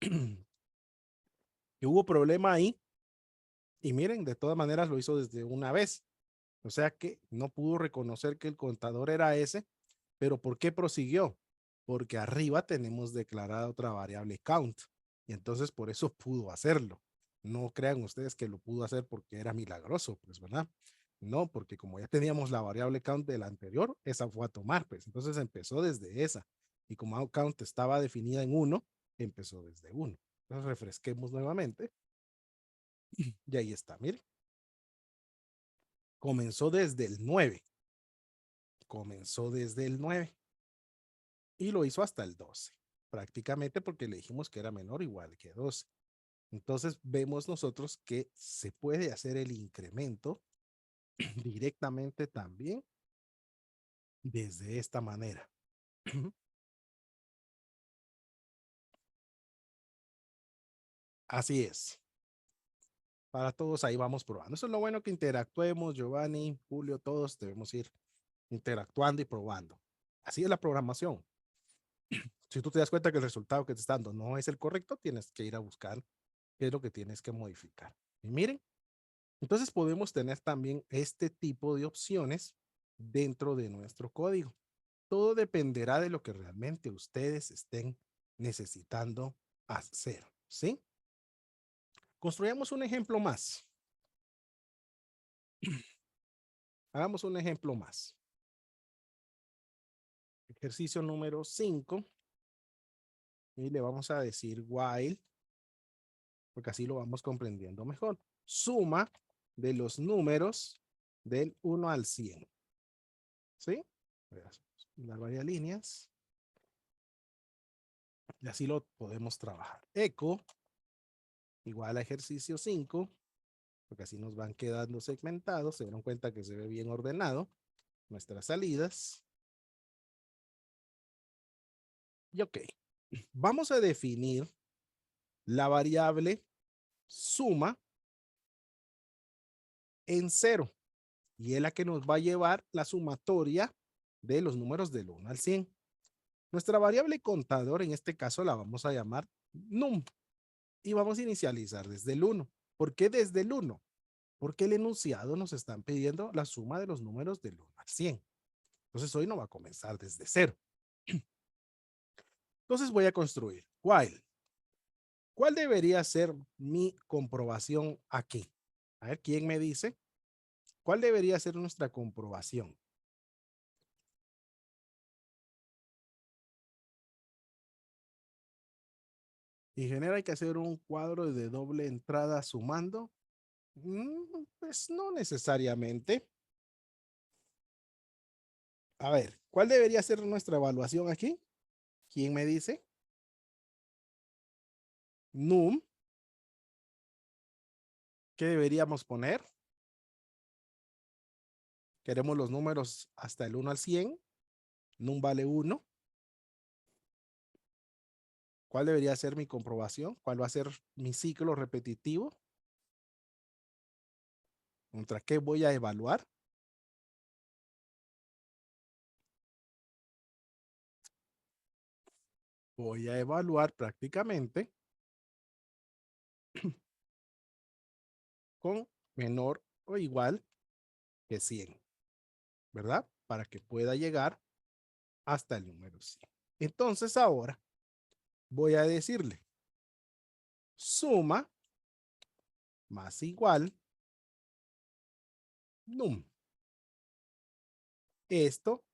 Que hubo problema ahí. Y miren, de todas maneras lo hizo desde una vez. O sea que no pudo reconocer que el contador era ese. Pero ¿por qué prosiguió? Porque arriba tenemos declarada otra variable count. Y entonces por eso pudo hacerlo. No crean ustedes que lo pudo hacer porque era milagroso, pues, ¿verdad? No, porque como ya teníamos la variable count de la anterior, esa fue a tomar, pues. Entonces empezó desde esa. Y como count estaba definida en 1, empezó desde 1. Entonces refresquemos nuevamente. Y ahí está, miren. Comenzó desde el 9. Comenzó desde el 9. Y lo hizo hasta el 12. Prácticamente porque le dijimos que era menor o igual que 12. Entonces vemos nosotros que se puede hacer el incremento directamente también desde esta manera. Así es. Para todos ahí vamos probando. Eso es lo bueno que interactuemos, Giovanni, Julio, todos debemos ir interactuando y probando. Así es la programación. Si tú te das cuenta que el resultado que te está dando no es el correcto, tienes que ir a buscar qué es lo que tienes que modificar. Y miren, entonces podemos tener también este tipo de opciones dentro de nuestro código. Todo dependerá de lo que realmente ustedes estén necesitando hacer, ¿sí? Construyamos un ejemplo más. Hagamos un ejemplo más. Ejercicio número 5. Y le vamos a decir while, porque así lo vamos comprendiendo mejor. Suma de los números del 1 al 100. ¿Sí? Dar varias líneas. Y así lo podemos trabajar. Eco igual a ejercicio 5, porque así nos van quedando segmentados. Se dieron cuenta que se ve bien ordenado nuestras salidas. Y ok, vamos a definir la variable suma en 0. Y es la que nos va a llevar la sumatoria de los números del 1 al 100. Nuestra variable contador en este caso la vamos a llamar num. Y vamos a inicializar desde el 1. ¿Por qué desde el 1? Porque el enunciado nos están pidiendo la suma de los números del 1 al 100. Entonces hoy no va a comenzar desde 0. Entonces voy a construir while. ¿Cuál debería ser mi comprobación aquí? A ver, ¿quién me dice? ¿Cuál debería ser nuestra comprobación? Ingeniero, hay que hacer un cuadro de doble entrada sumando. Pues no necesariamente. A ver, ¿cuál debería ser nuestra evaluación aquí? ¿Quién me dice? Num. ¿Qué deberíamos poner? Queremos los números hasta el 1 al 100. Num vale 1. ¿Cuál debería ser mi comprobación? ¿Cuál va a ser mi ciclo repetitivo? ¿Contra qué voy a evaluar? Voy a evaluar prácticamente con menor o igual que 100, ¿verdad? Para que pueda llegar hasta el número 100. Entonces ahora voy a decirle suma más igual num. Esto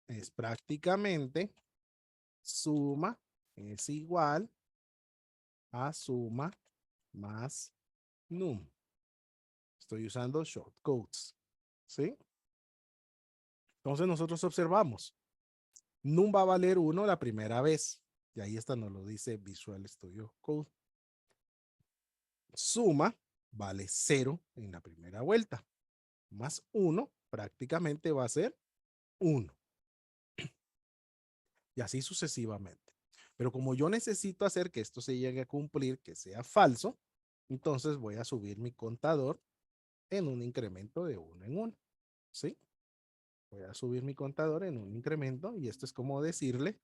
es prácticamente suma es igual a suma más num. Estoy usando shortcodes, ¿sí? Entonces nosotros observamos, num va a valer 1 la primera vez, y ahí está, nos lo dice Visual Studio Code. Suma vale 0 en la primera vuelta, más 1 prácticamente va a ser 1. Y así sucesivamente. Pero como yo necesito hacer que esto se llegue a cumplir, que sea falso, entonces voy a subir mi contador en un incremento de 1 en 1. ¿Sí? Voy a subir mi contador en un incremento y esto es como decirle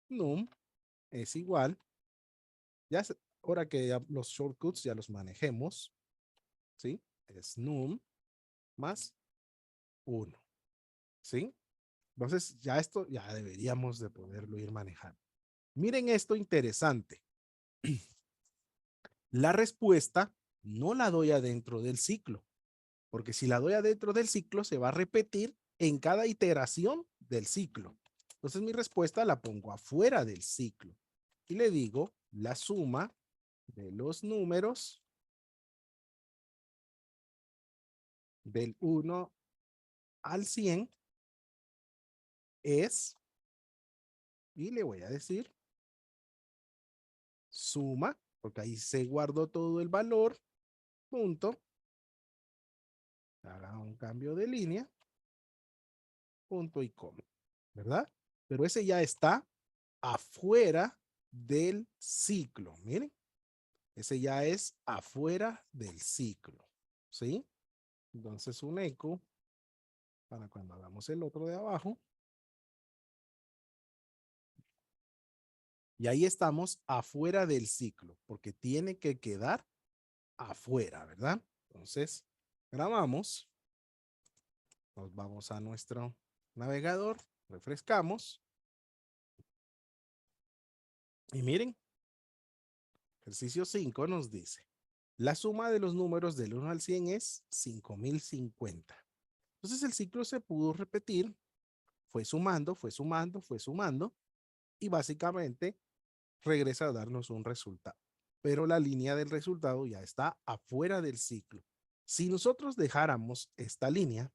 num es igual, ya ahora que ya los shortcuts ya los manejemos, ¿sí? Es num más 1, ¿sí? Entonces ya esto ya deberíamos de poderlo ir manejando. Miren esto interesante. La respuesta no la doy adentro del ciclo, porque si la doy adentro del ciclo se va a repetir en cada iteración del ciclo. Entonces mi respuesta la pongo afuera del ciclo y le digo la suma de los números del 1 al 100 es, y le voy a decir suma, porque ahí se guardó todo el valor, punto, haga un cambio de línea, punto y coma, ¿verdad? Pero ese ya está afuera del ciclo, miren, ese ya es afuera del ciclo, ¿sí? Entonces un eco para cuando hagamos el otro de abajo. Y ahí estamos afuera del ciclo, porque tiene que quedar afuera, ¿verdad? Entonces, grabamos, nos vamos a nuestro navegador, refrescamos y miren, ejercicio 5 nos dice, la suma de los números del 1 al 100 es 5050. Entonces el ciclo se pudo repetir, fue sumando, fue sumando, fue sumando y básicamente regresa a darnos un resultado. Pero la línea del resultado ya está afuera del ciclo. Si nosotros dejáramos esta línea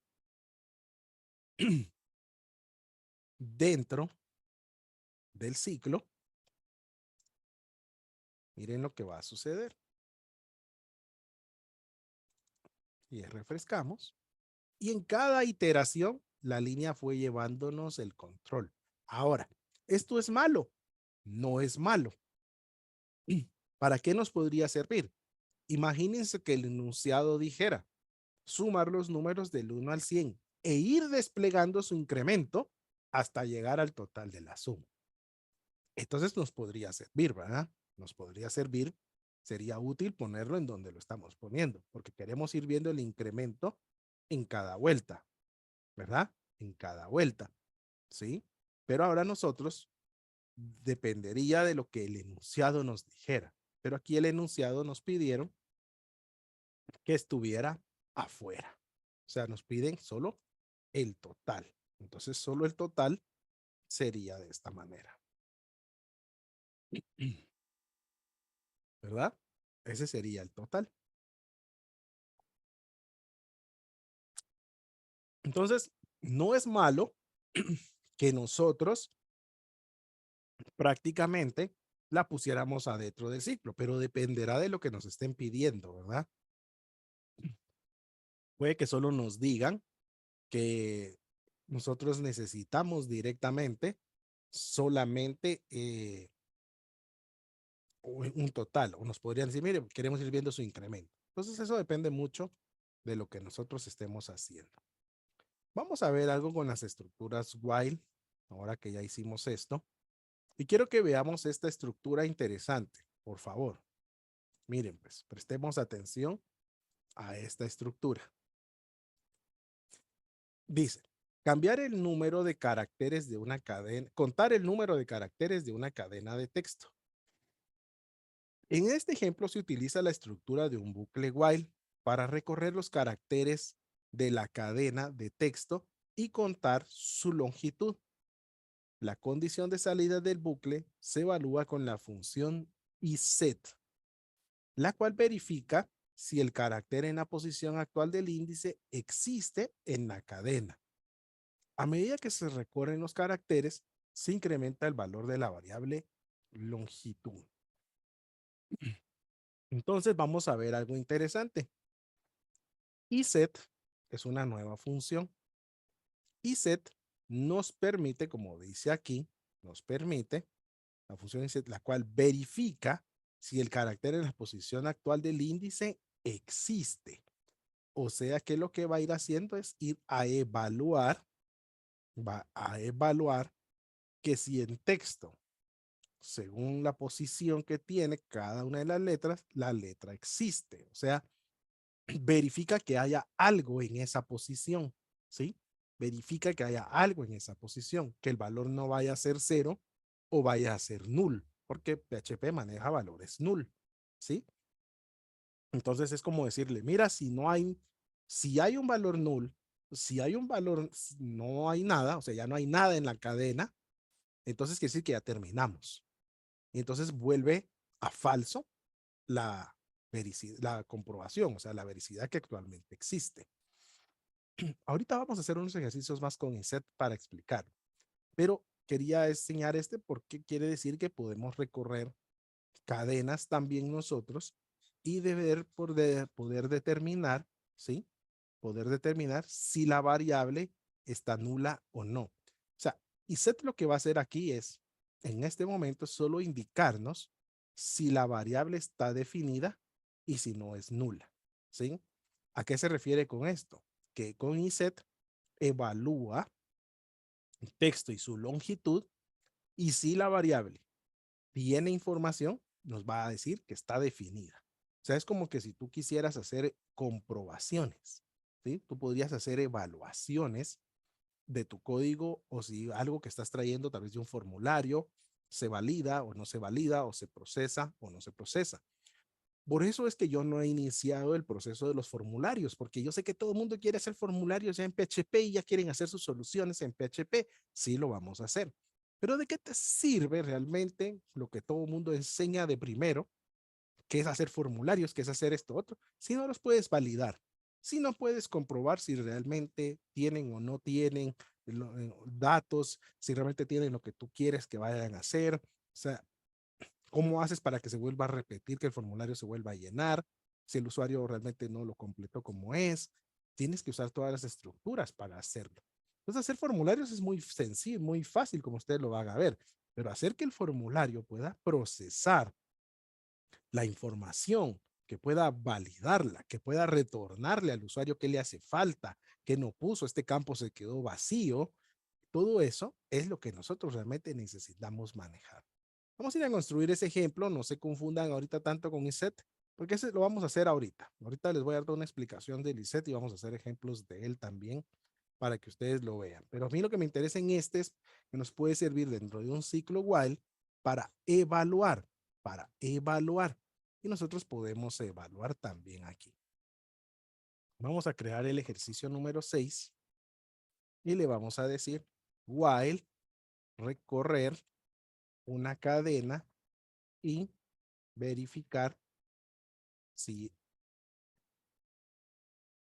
dentro del ciclo, miren lo que va a suceder. Y refrescamos. Y en cada iteración, la línea fue llevándonos el control. Ahora, ¿esto es malo? No es malo. ¿Para qué nos podría servir? Imagínense que el enunciado dijera, sumar los números del 1 al 100 e ir desplegando su incremento hasta llegar al total de la suma. Entonces nos podría servir, ¿verdad? Nos podría servir, sería útil ponerlo en donde lo estamos poniendo, porque queremos ir viendo el incremento en cada vuelta, ¿verdad? En cada vuelta, ¿sí? Pero ahora nosotros dependería de lo que el enunciado nos dijera. Pero aquí el enunciado nos pidieron que estuviera afuera. O sea, nos piden solo el total. Entonces, solo el total sería de esta manera. ¿verdad? Ese sería el total. Entonces, no es malo que nosotros prácticamente la pusiéramos adentro del ciclo, pero dependerá de lo que nos estén pidiendo, ¿verdad? Puede que solo nos digan que nosotros necesitamos directamente solamente un total, o nos podrían decir, mire, queremos ir viendo su incremento. Entonces eso depende mucho de lo que nosotros estemos haciendo. Vamos a ver algo con las estructuras while, ahora que ya hicimos esto. Y quiero que veamos esta estructura interesante, por favor. Miren, pues, prestemos atención a esta estructura. Dice, cambiar el número de caracteres de una cadena, contar el número de caracteres de una cadena de texto. En este ejemplo se utiliza la estructura de un bucle while para recorrer los caracteres de la cadena de texto y contar su longitud. La condición de salida del bucle se evalúa con la función iset, la cual verifica si el carácter en la posición actual del índice existe en la cadena. A medida que se recorren los caracteres, se incrementa el valor de la variable longitud. Entonces vamos a ver algo interesante. iset es una nueva función. iset nos permite, como dice aquí, nos permite, la función iset, la cual verifica si el carácter en la posición actual del índice existe. O sea que lo que va a ir haciendo es ir a evaluar, va a evaluar que si en texto, según la posición que tiene cada una de las letras, la letra existe. O sea, verifica que haya algo en esa posición, ¿sí? Verifica que haya algo en esa posición, que el valor no vaya a ser 0 o vaya a ser null, porque PHP maneja valores null, ¿sí? Entonces es como decirle, mira, si hay un valor null, si hay un valor, no hay nada, o sea, ya no hay nada en la cadena, entonces quiere decir que ya terminamos. Y entonces vuelve a falso la la comprobación, o sea, la vericidad que actualmente existe. Ahorita vamos a hacer unos ejercicios más con INSET para explicar, pero quería enseñar este porque quiere decir que podemos recorrer cadenas también nosotros y poder determinar, ¿sí? Poder determinar si la variable está nula o no. O sea, ISET lo que va a hacer aquí es, en este momento, solo indicarnos si la variable está definida y si no es nula, ¿sí? ¿A qué se refiere con esto? Que con ISET evalúa el texto y su longitud y si la variable tiene información, nos va a decir que está definida. O sea, es como que si tú quisieras hacer comprobaciones, ¿sí? Tú podrías hacer evaluaciones de tu código o si algo que estás trayendo a través de un formulario se valida o no se valida o se procesa o no se procesa. Por eso es que yo no he iniciado el proceso de los formularios, porque yo sé que todo el mundo quiere hacer formularios ya en PHP y ya quieren hacer sus soluciones en PHP. Sí, lo vamos a hacer. Pero ¿de qué te sirve realmente lo que todo el mundo enseña de primero, que es hacer formularios, que es hacer esto otro, si no los puedes validar? Si no puedes comprobar si realmente tienen o no tienen datos, si realmente tienen lo que tú quieres que vayan a hacer. O sea, ¿cómo haces para que se vuelva a repetir, que el formulario se vuelva a llenar? Si el usuario realmente no lo completó como es, tienes que usar todas las estructuras para hacerlo. Entonces, hacer formularios es muy sencillo, muy fácil, como usted lo van a ver, pero hacer que el formulario pueda procesar la información, que pueda validarla, que pueda retornarle al usuario qué le hace falta, qué no puso, este campo se quedó vacío, todo eso es lo que nosotros realmente necesitamos manejar. Vamos a ir a construir ese ejemplo, no se confundan ahorita tanto con ISET, porque ese lo vamos a hacer ahorita. Ahorita les voy a dar una explicación del ISET y vamos a hacer ejemplos de él también para que ustedes lo vean. Pero a mí lo que me interesa en este es que nos puede servir dentro de un ciclo while para evaluar, para evaluar. Y nosotros podemos evaluar también aquí. Vamos a crear el ejercicio número 6 y le vamos a decir while recorrer una cadena y verificar si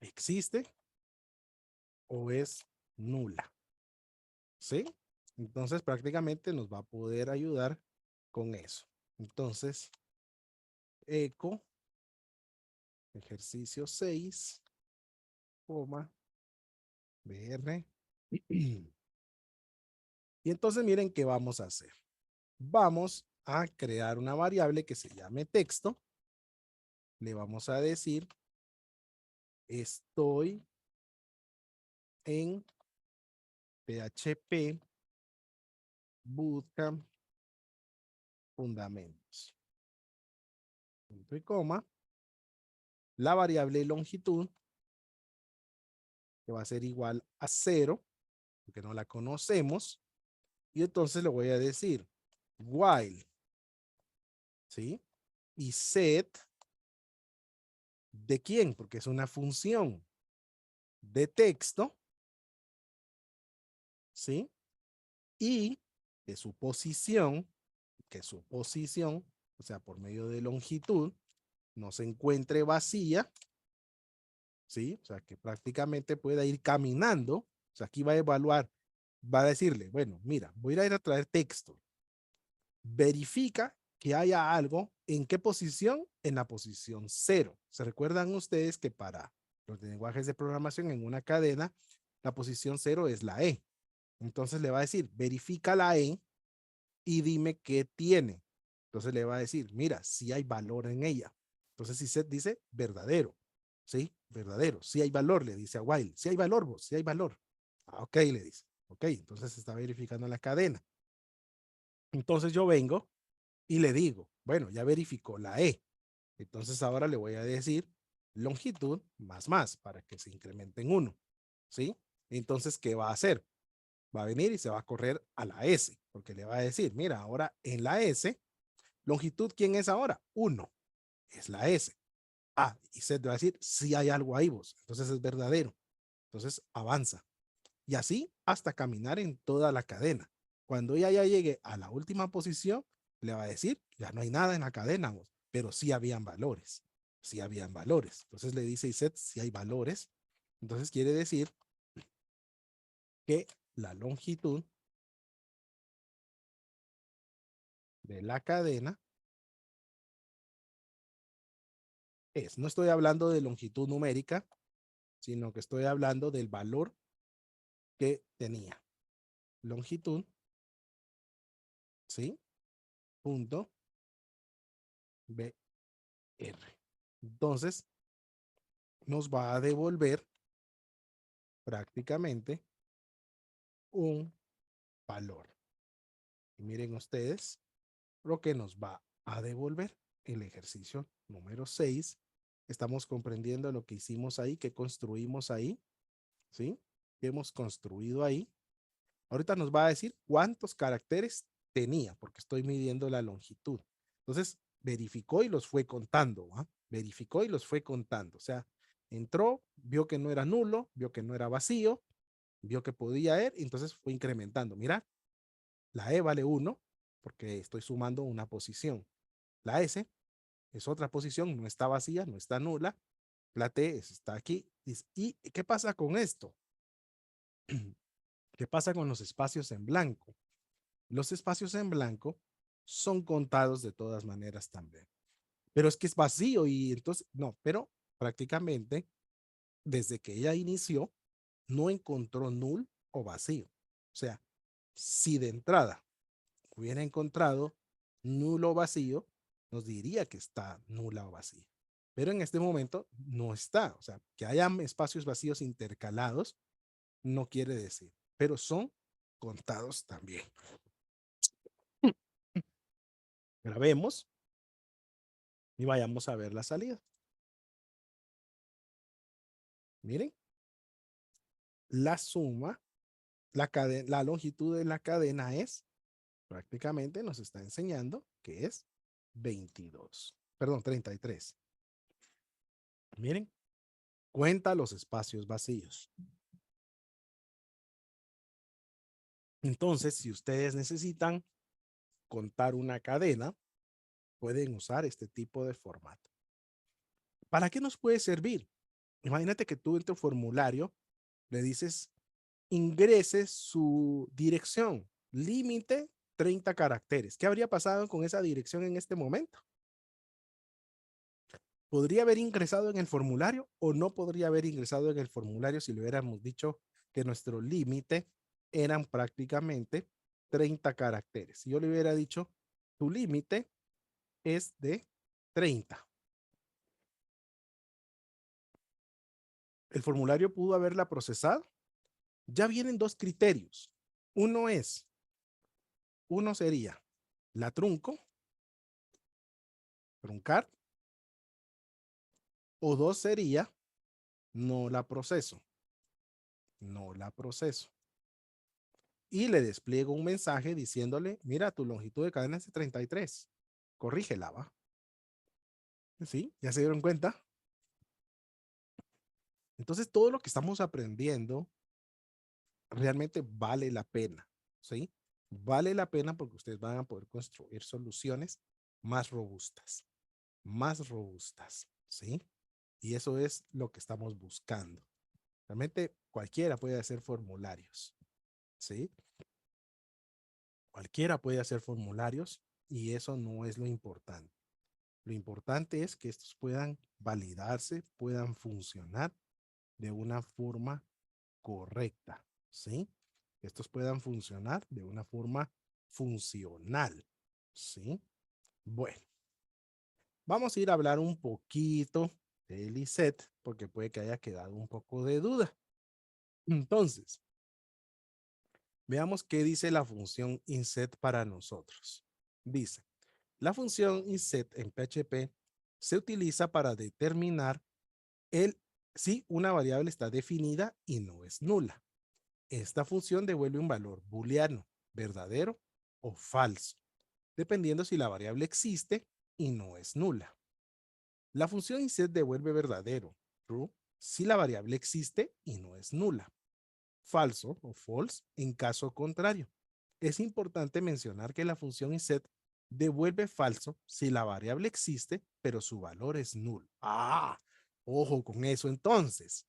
existe o es nula. ¿Sí? Entonces prácticamente nos va a poder ayudar con eso. Entonces, eco, ejercicio 6, coma, BR. Y entonces miren qué vamos a hacer. Vamos a crear una variable que se llame texto. Le vamos a decir, estoy en PHP Bootcamp Fundamentos. Punto y coma. La variable longitud, que va a ser igual a 0, porque no la conocemos. Y entonces le voy a decir while, ¿sí? Y set, ¿de quién? Porque es una función de texto, ¿sí? Y de su posición, que su posición, o sea, por medio de longitud, no se encuentre vacía, ¿sí? O sea, que prácticamente pueda ir caminando. O sea, aquí va a evaluar, va a decirle, bueno, mira, voy a ir a traer texto. Verifica que haya algo. ¿En qué posición? En la posición 0. ¿Se recuerdan ustedes que para los lenguajes de programación en una cadena, la posición 0 es la E? Entonces le va a decir, verifica la E y dime qué tiene. Entonces le va a decir, mira, si hay valor en ella. Entonces si set dice verdadero, ¿sí? Verdadero. Si hay valor, le dice a while. Si hay valor, vos, si hay valor. Ah, ok, le dice. Ok, entonces se está verificando la cadena. Entonces yo vengo y le digo, bueno, ya verificó la E. Entonces ahora le voy a decir longitud más para que se incremente en 1, ¿sí? Entonces, ¿qué va a hacer? Va a venir y se va a correr a la S, porque le va a decir, mira, ahora en la S, longitud, ¿quién es ahora? 1, es la S. Ah, y se va a decir, si hay algo ahí vos, entonces es verdadero. Entonces avanza. Y así hasta caminar en toda la cadena. Cuando ella ya llegue a la última posición, le va a decir, ya no hay nada en la cadena, vos, pero sí habían valores. Sí habían valores. Entonces le dice Iset si hay valores. Entonces quiere decir que la longitud de la cadena es, no estoy hablando de longitud numérica, sino que estoy hablando del valor que tenía. Longitud, ¿sí? Punto BR. Entonces, nos va a devolver prácticamente un valor. Y miren ustedes lo que nos va a devolver el ejercicio número 6. Estamos comprendiendo lo que hicimos ahí, que construimos ahí, ¿sí? Que hemos construido ahí. Ahorita nos va a decir cuántos caracteres tenía, porque estoy midiendo la longitud. Entonces, verificó y los fue contando, ¿va? Verificó y los fue contando. O sea, entró, vio que no era nulo, vio que no era vacío, vio que podía ir, entonces fue incrementando. Mira, la E vale 1 porque estoy sumando una posición. La S es otra posición, no está vacía, no está nula. La T está aquí. ¿Y qué pasa con esto? ¿Qué pasa con los espacios en blanco? Los espacios en blanco son contados de todas maneras también. Pero es que es vacío y entonces, no, pero prácticamente desde que ella inició, no encontró null o vacío. O sea, si de entrada hubiera encontrado nulo o vacío, nos diría que está nula o vacía. Pero en este momento no está. O sea, que haya espacios vacíos intercalados no quiere decir, pero son contados también. Grabemos y vayamos a ver la salida. Miren, la suma, la longitud de la cadena es, prácticamente nos está enseñando que es 22, perdón, 33. Miren, cuenta los espacios vacíos. Entonces, si ustedes necesitan contar una cadena, pueden usar este tipo de formato. ¿Para qué nos puede servir? Imagínate que tú en tu formulario le dices, ingrese su dirección, límite 30 caracteres. ¿Qué habría pasado con esa dirección en este momento? ¿Podría haber ingresado en el formulario o no podría haber ingresado en el formulario si le hubiéramos dicho que nuestro límite eran prácticamente 30 caracteres? Si yo le hubiera dicho, tu límite es de 30. ¿El formulario pudo haberla procesado? Ya vienen dos criterios. Uno sería, la truncar, o dos sería, no la proceso. No la proceso. Y le despliego un mensaje diciéndole, mira, tu longitud de cadena es de 33. Corrígela, ¿va? ¿Sí? ¿Ya se dieron cuenta? Entonces, todo lo que estamos aprendiendo realmente vale la pena, ¿sí? Vale la pena porque ustedes van a poder construir soluciones más robustas, ¿sí? Y eso es lo que estamos buscando. Realmente cualquiera puede hacer formularios, ¿sí? Cualquiera puede hacer formularios y eso no es lo importante. Lo importante es que estos puedan validarse, puedan funcionar de una forma correcta, ¿sí? Estos puedan funcionar de una forma funcional, ¿sí? Bueno, vamos a ir a hablar un poquito del ISET porque puede que haya quedado un poco de duda. Entonces, veamos qué dice la función inset para nosotros. Dice, la función inset en PHP se utiliza para determinar si una variable está definida y no es nula. Esta función devuelve un valor booleano, verdadero o falso, dependiendo si la variable existe y no es nula. La función inset devuelve verdadero, true, si la variable existe y no es nula. Falso o false en caso contrario. Es importante mencionar que la función inset devuelve falso si la variable existe, pero su valor es nulo. Ah, ojo con eso entonces.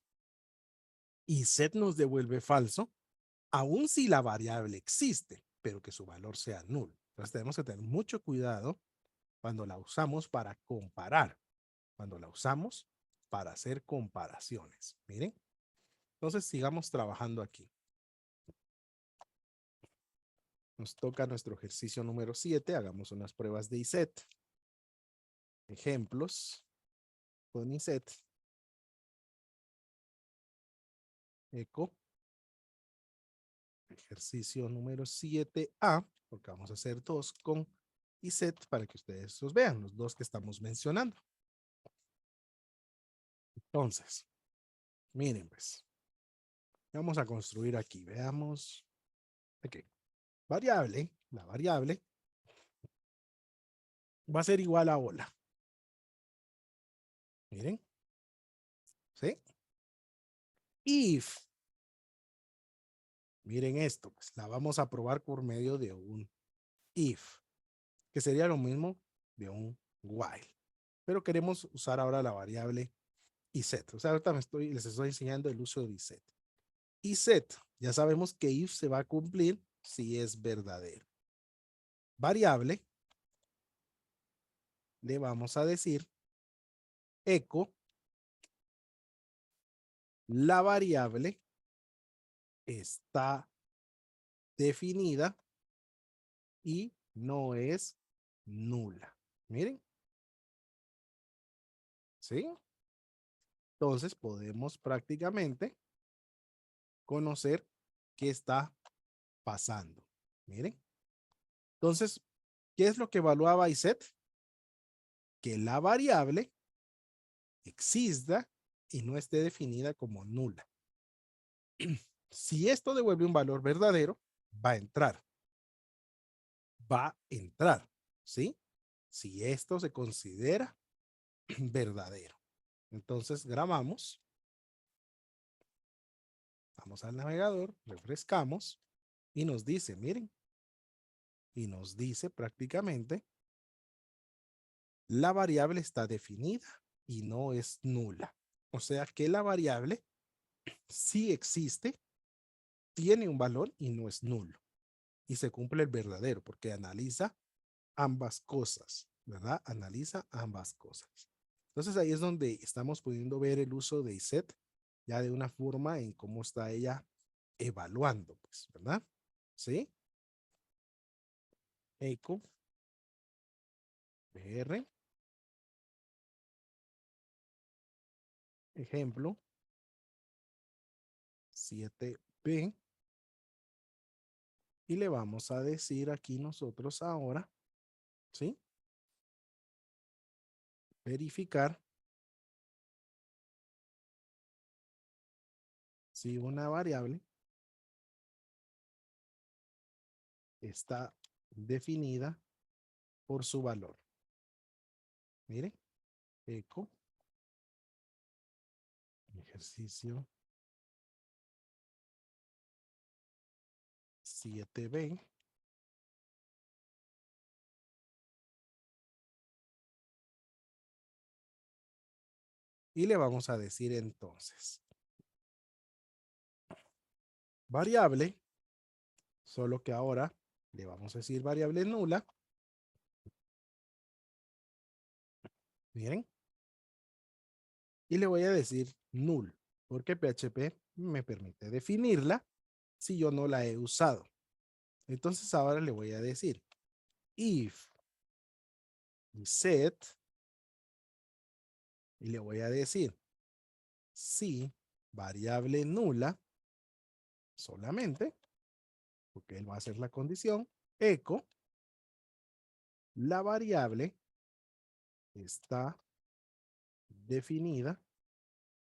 Inset nos devuelve falso, aun si la variable existe, pero que su valor sea nulo. Entonces tenemos que tener mucho cuidado cuando la usamos para comparar, cuando la usamos para hacer comparaciones. Miren, entonces sigamos trabajando aquí. Nos toca nuestro ejercicio número 7. Hagamos unas pruebas de ISET. Ejemplos con ISET. Eco. Ejercicio número 7A, porque vamos a hacer dos con ISET para que ustedes los vean, los dos que estamos mencionando. Entonces, miren pues, vamos a construir aquí. Veamos. Ok. Variable, la variable va a ser igual a hola. Miren. ¿Sí? If. Miren esto, pues la vamos a probar por medio de un if, que sería lo mismo de un while. Pero queremos usar ahora la variable iset. O sea, ahorita les estoy enseñando el uso de iset. Iset, ya sabemos que if se va a cumplir si es verdadero. Variable, le vamos a decir echo, la variable está definida y no es nula. Miren. ¿Sí? Entonces podemos prácticamente conocer qué está pasando. Miren. Entonces, ¿qué es lo que evaluaba ISET? Que la variable exista y no esté definida como nula. Si esto devuelve un valor verdadero, va a entrar. Va a entrar, ¿sí? Si esto se considera verdadero. Entonces grabamos, vamos al navegador, refrescamos y nos dice, miren, y nos dice prácticamente la variable está definida y no es nula. O sea que la variable sí existe, tiene un valor y no es nulo. Y se cumple el verdadero porque analiza ambas cosas, ¿verdad? Analiza ambas cosas. Entonces ahí es donde estamos pudiendo ver el uso de iset ya de una forma en cómo está ella evaluando, pues, ¿verdad? ¿Sí? Eco, BR, ejemplo, 7B, y le vamos a decir aquí nosotros ahora, ¿sí? Verificar si una variable está definida por su valor. Miren, eco, ejercicio 7B, y le vamos a decir entonces, variable, solo que ahora le vamos a decir variable nula. Miren, y le voy a decir null, porque PHP me permite definirla si yo no la he usado. Entonces ahora le voy a decir if set, y le voy a decir si variable nula solamente, porque él va a hacer la condición, eco, la variable está definida,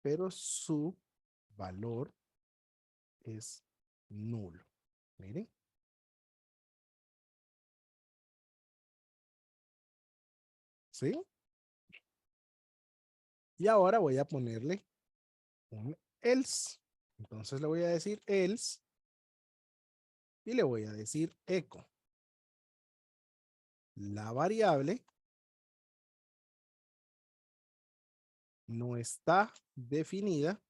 pero su valor es nulo. Miren. ¿Sí? Y ahora voy a ponerle un else. Entonces le voy a decir else y le voy a decir eco. La variable no está definida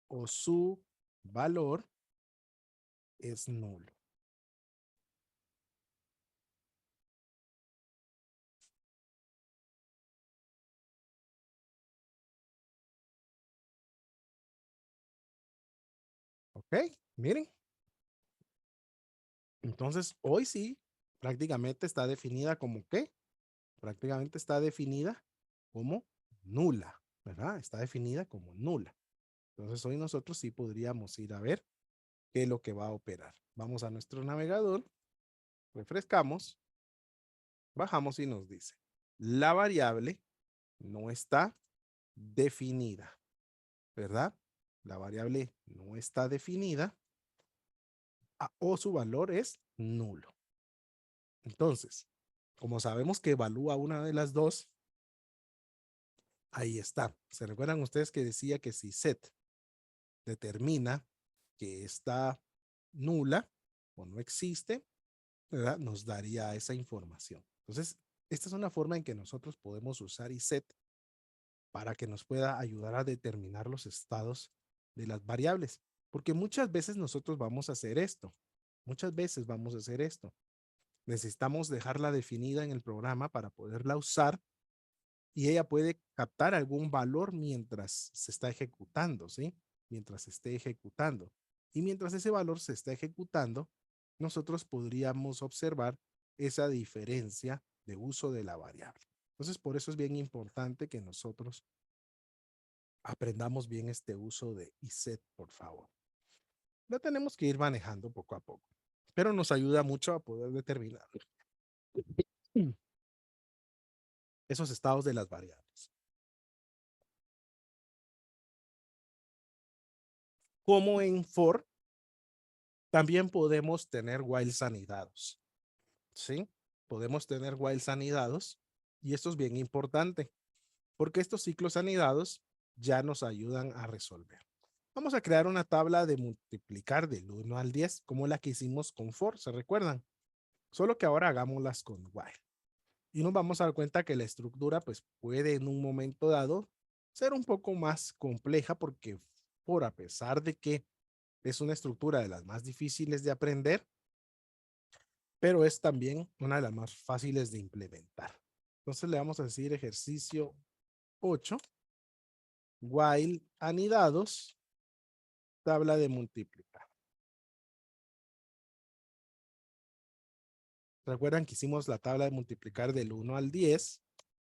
o su valor es nulo. ¿Ok? Miren. Entonces, hoy sí, prácticamente está definida como ¿qué? Prácticamente está definida como nula, ¿verdad? Está definida como nula. Entonces, hoy nosotros sí podríamos ir a ver qué es lo que va a operar. Vamos a nuestro navegador, refrescamos, bajamos y nos dice, la variable no está definida, ¿verdad? La variable no está definida o su valor es nulo. Entonces, como sabemos que evalúa una de las dos, ahí está. ¿Se recuerdan ustedes que decía que si set determina que está nula o no existe, ¿verdad? Nos daría esa información. Entonces, esta es una forma en que nosotros podemos usar iset para que nos pueda ayudar a determinar los estados de las variables. Porque muchas veces nosotros vamos a hacer esto. Muchas veces vamos a hacer esto. Necesitamos dejarla definida en el programa para poderla usar y ella puede captar algún valor mientras se está ejecutando, ¿sí? Mientras se esté ejecutando. Y mientras ese valor se está ejecutando, nosotros podríamos observar esa diferencia de uso de la variable. Entonces, por eso es bien importante que nosotros aprendamos bien este uso de iset, por favor. Lo tenemos que ir manejando poco a poco, pero nos ayuda mucho a poder determinar esos estados de las variables. Como en for, también podemos tener whiles anidados, ¿sí? Podemos tener whiles anidados y esto es bien importante porque estos ciclos anidados ya nos ayudan a resolver. Vamos a crear una tabla de multiplicar del 1 al 10 como la que hicimos con for, ¿se recuerdan? Solo que ahora hagámoslas con while. Y nos vamos a dar cuenta que la estructura pues puede en un momento dado ser un poco más compleja porque por a pesar de que es una estructura de las más difíciles de aprender, pero es también una de las más fáciles de implementar. Entonces le vamos a decir ejercicio 8, while anidados, tabla de multiplicar. Recuerdan que hicimos la tabla de multiplicar del 1 al 10.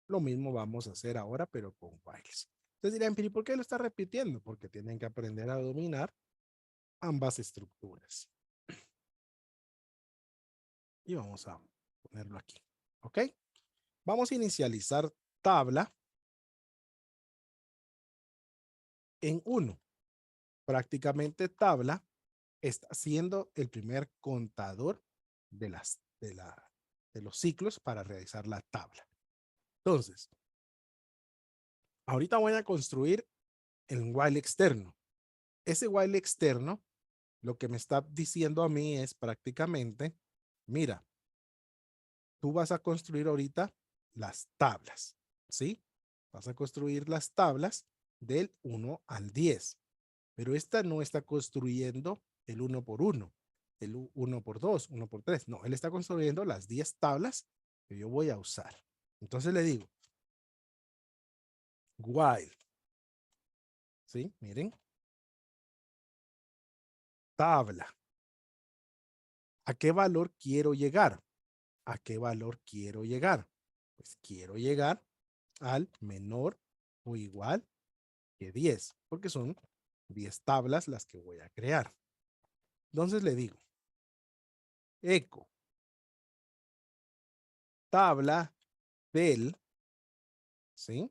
Lo mismo vamos a hacer ahora, pero con whiles. Ustedes dirán, pero ¿por qué lo está repitiendo? Porque tienen que aprender a dominar ambas estructuras. Y vamos a ponerlo aquí. ¿Ok? Vamos a inicializar tabla en 1. Prácticamente tabla está siendo el primer contador de los ciclos para realizar la tabla. Entonces, ahorita voy a construir el while externo. Ese while externo lo que me está diciendo a mí es prácticamente, mira, tú vas a construir ahorita las tablas, ¿sí? Vas a construir las tablas del 1 al 10, pero esta no está construyendo el 1 por 1, el 1 por 2, 1 por 3. No, él está construyendo las 10 tablas que yo voy a usar. Entonces le digo, while, ¿sí? Miren, tabla. ¿A qué valor quiero llegar? ¿A qué valor quiero llegar? Pues quiero llegar al menor o igual que 10, porque son 10 tablas las que voy a crear. Entonces le digo, eco, tabla del, ¿sí?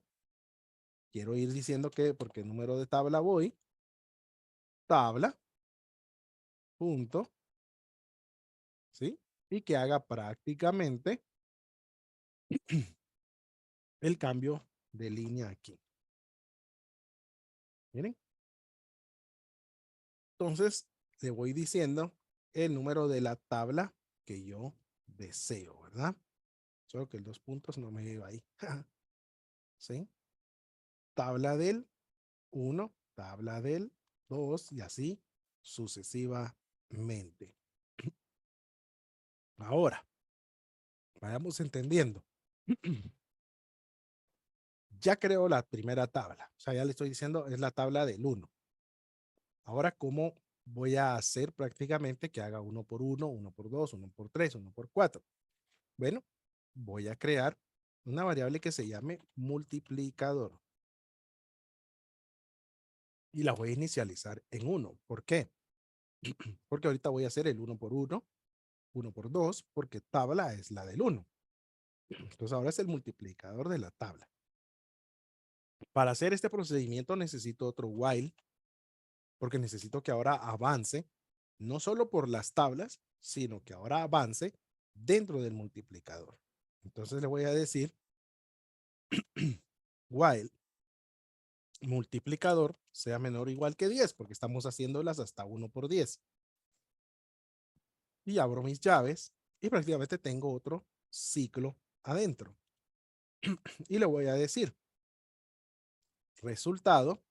Quiero ir diciendo que, porque número de tabla voy, tabla, punto, ¿sí? Y que haga prácticamente el cambio de línea aquí. Miren. Entonces, le voy diciendo el número de la tabla que yo deseo, ¿verdad? Solo que el 2 puntos no me lleva ahí. ¿Sí? Tabla del 1, tabla del 2 y así sucesivamente. Ahora, vayamos entendiendo. Ya creo la primera tabla. O sea, ya le estoy diciendo, es la tabla del 1. Ahora, ¿cómo voy a hacer prácticamente que haga 1 por 1, 1 por 2, 1 por 3, 1 por 4? Bueno, voy a crear una variable que se llame multiplicador. Y la voy a inicializar en 1. ¿Por qué? Porque ahorita voy a hacer el 1 por 1, 1 por 2, porque tabla es la del 1. Entonces ahora es el multiplicador de la tabla. Para hacer este procedimiento necesito otro while, porque necesito que ahora avance, no solo por las tablas, sino que ahora avance dentro del multiplicador. Entonces le voy a decir while multiplicador sea menor o igual que 10, porque estamos haciéndolas hasta 1 por 10. Y abro mis llaves y prácticamente tengo otro ciclo adentro. Y le voy a decir resultado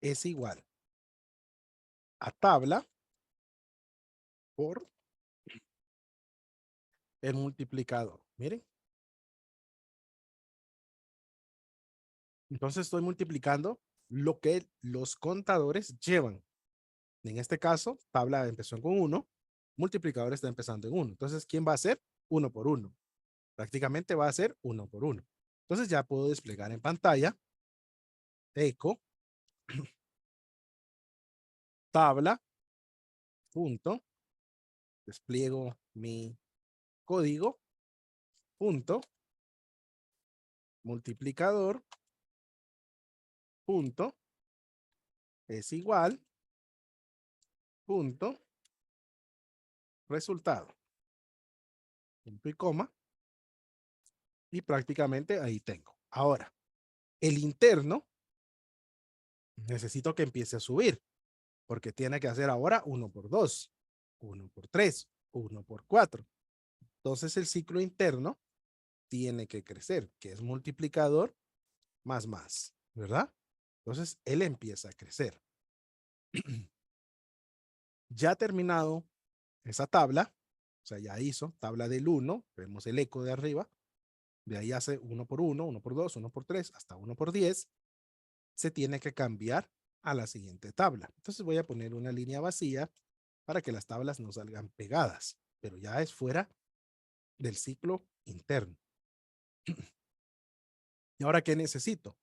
es igual a tabla por el multiplicador. Miren. Entonces estoy multiplicando lo que los contadores llevan. En este caso, tabla empezó con 1, multiplicador está empezando en 1. Entonces, ¿quién va a ser? 1 por 1. Prácticamente va a ser 1 por 1. Entonces ya puedo desplegar en pantalla eco tabla punto, despliego mi código punto, multiplicador punto, es igual punto, resultado, punto y coma, y prácticamente ahí tengo. Ahora, el interno necesito que empiece a subir, porque tiene que hacer ahora 1 por 2, 1 por 3, 1 por 4. Entonces el ciclo interno tiene que crecer, que es multiplicador más, ¿verdad? Entonces él empieza a crecer. Ya terminado esa tabla, o sea, ya hizo tabla del 1, vemos el eco de arriba, de ahí hace 1 por 1, 1 por 2, 1 por 3, hasta 1 por 10, se tiene que cambiar a la siguiente tabla. Entonces voy a poner una línea vacía para que las tablas no salgan pegadas, pero ya es fuera del ciclo interno. ¿Y ahora qué necesito?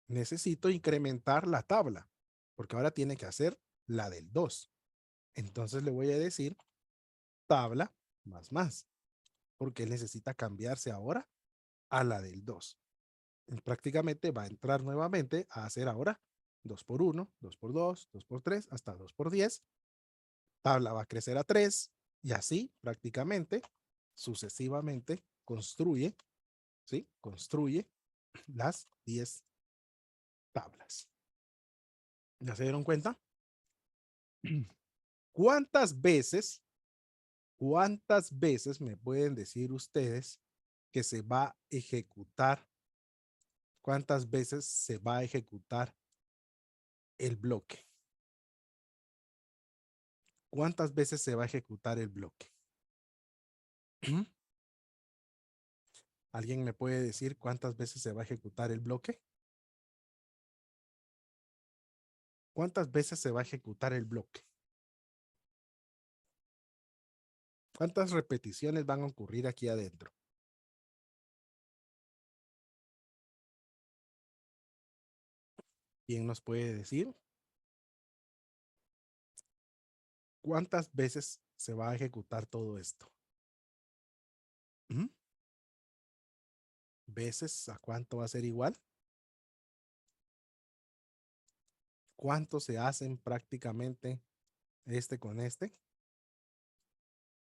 Necesito incrementar la tabla, porque ahora tiene que hacer la del 2. Entonces le voy a decir tabla más, porque él necesita cambiarse ahora a la del 2. Prácticamente va a entrar nuevamente a hacer ahora 2 por 1, 2 por 2, 2 por 3, hasta 2 por 10. Tabla va a crecer a 3 y así prácticamente, sucesivamente, construye, ¿sí? Construye las 10 tablas. ¿Ya se dieron cuenta? ¿Cuántas veces me pueden decir ustedes que se va a ejecutar? ¿Cuántas veces se va a ejecutar el bloque? ¿Cuántas veces se va a ejecutar el bloque? ¿Alguien me puede decir cuántas veces se va a ejecutar el bloque? ¿Cuántas veces se va a ejecutar el bloque? ¿Cuántas repeticiones van a ocurrir aquí adentro? ¿Quién nos puede decir? ¿Cuántas veces se va a ejecutar todo esto? ¿Veces a cuánto va a ser igual? ¿Cuántos se hacen prácticamente este con este?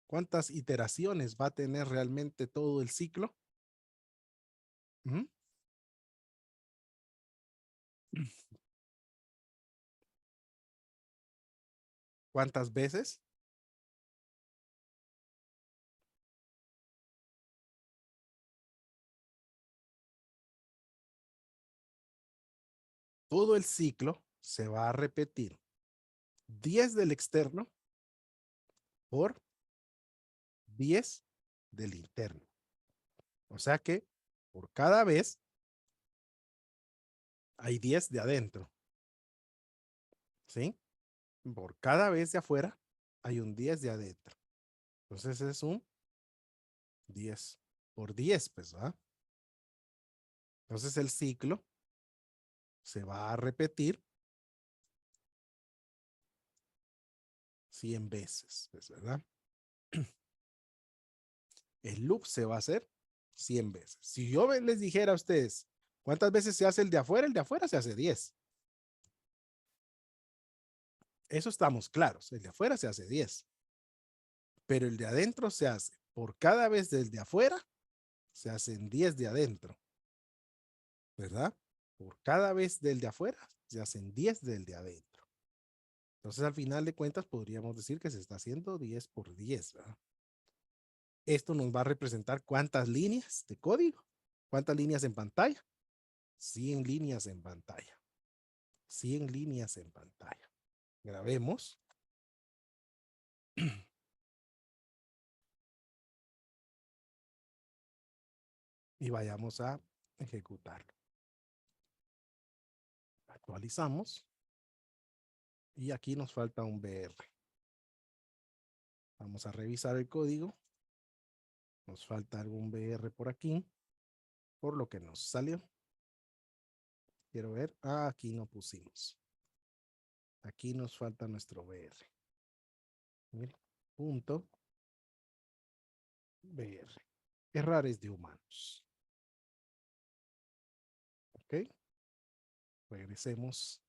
¿Cuántas iteraciones va a tener realmente todo el ciclo? ¿Cuántas veces? Todo el ciclo se va a repetir 10 del externo por 10 del interno. O sea que por cada vez hay 10 de adentro. ¿Sí? Por cada vez de afuera hay un 10 de adentro. Entonces es un 10 por 10, pues, ¿verdad? Entonces el ciclo se va a repetir 100 veces, pues, ¿verdad? El loop se va a hacer 100 veces. Si yo les dijera a ustedes, ¿cuántas veces se hace el de afuera? El de afuera se hace 10. Eso estamos claros. El de afuera se hace 10. Pero el de adentro se hace por cada vez del de afuera, se hacen 10 de adentro. ¿Verdad? Por cada vez del de afuera, se hacen 10 del de adentro. Entonces, al final de cuentas, podríamos decir que se está haciendo 10 por 10, ¿verdad? Esto nos va a representar cuántas líneas de código, cuántas líneas en pantalla. 100 líneas en pantalla. 100 líneas en pantalla. Grabemos. Y vayamos a ejecutarlo. Actualizamos. Y aquí nos falta un BR. Vamos a revisar el código. Nos falta algún BR por aquí, por lo que nos salió. Quiero ver. Ah, aquí no pusimos. Aquí nos falta nuestro BR. Mire, punto BR. Errores de humanos. Ok. Regresemos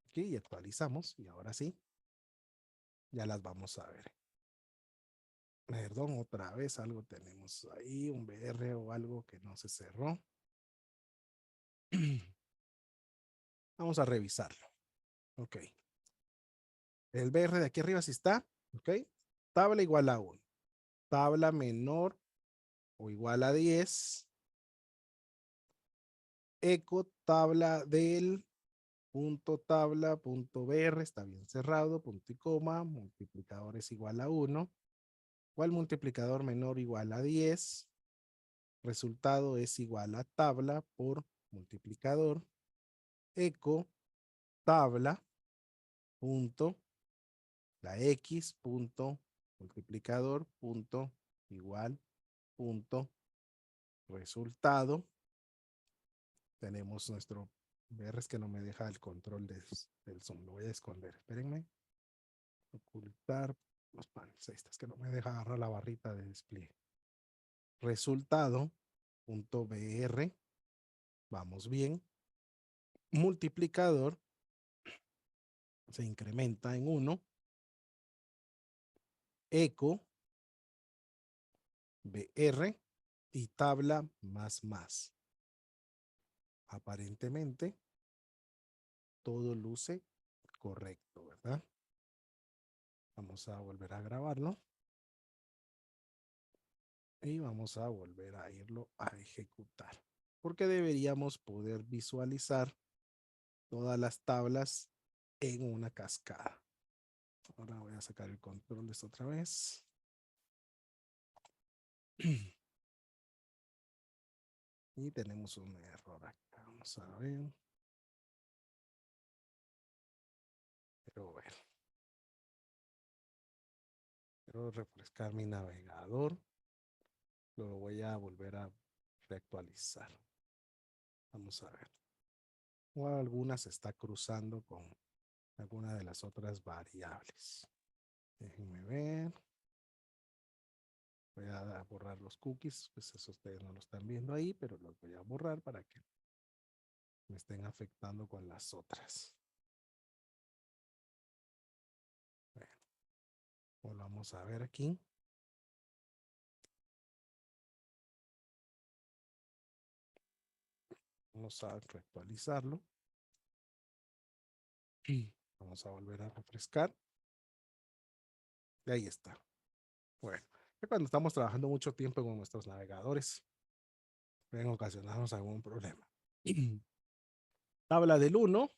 aquí y actualizamos. Y ahora sí, ya las vamos a ver. Perdón, otra vez algo tenemos ahí, un BR o algo que no se cerró. Vamos a revisarlo. Ok. El BR de aquí arriba sí está. Ok. Tabla igual a 1. tabla menor o igual a 10, eco tabla del punto tabla, punto br, está bien cerrado, punto y coma, multiplicador es igual a 1, cual multiplicador menor igual a 10, resultado es igual a tabla por multiplicador, eco tabla, punto, la x, punto, multiplicador, punto, igual, punto, resultado. Tenemos nuestro BR, es que no me deja el control del zoom, lo voy a esconder, espérenme. Ocultar los paneles, ahí está, es que no me deja agarrar la barrita de despliegue. Resultado, punto BR, vamos bien. Multiplicador se incrementa en 1. Eco, BR y tabla más. Aparentemente, todo luce correcto, ¿verdad? Vamos a volver a grabarlo. Y vamos a volver a irlo a ejecutar. Porque deberíamos poder visualizar todas las tablas en una cascada. Ahora voy a sacar el control de esto otra vez. Y tenemos un error acá. Vamos a ver. Quiero ver. Quiero refrescar mi navegador. Lo voy a volver a reactualizar. Vamos a ver. O algunas se está cruzando con alguna de las otras variables. Déjenme ver. Voy a borrar los cookies, pues eso ustedes no lo están viendo ahí, pero los voy a borrar para que me estén afectando con las otras. Bueno, volvamos a ver aquí. Vamos a reactualizarlo. Vamos a volver a refrescar. Y ahí está. Bueno, cuando estamos trabajando mucho tiempo con nuestros navegadores, pueden ocasionarnos algún problema. Tabla del 1,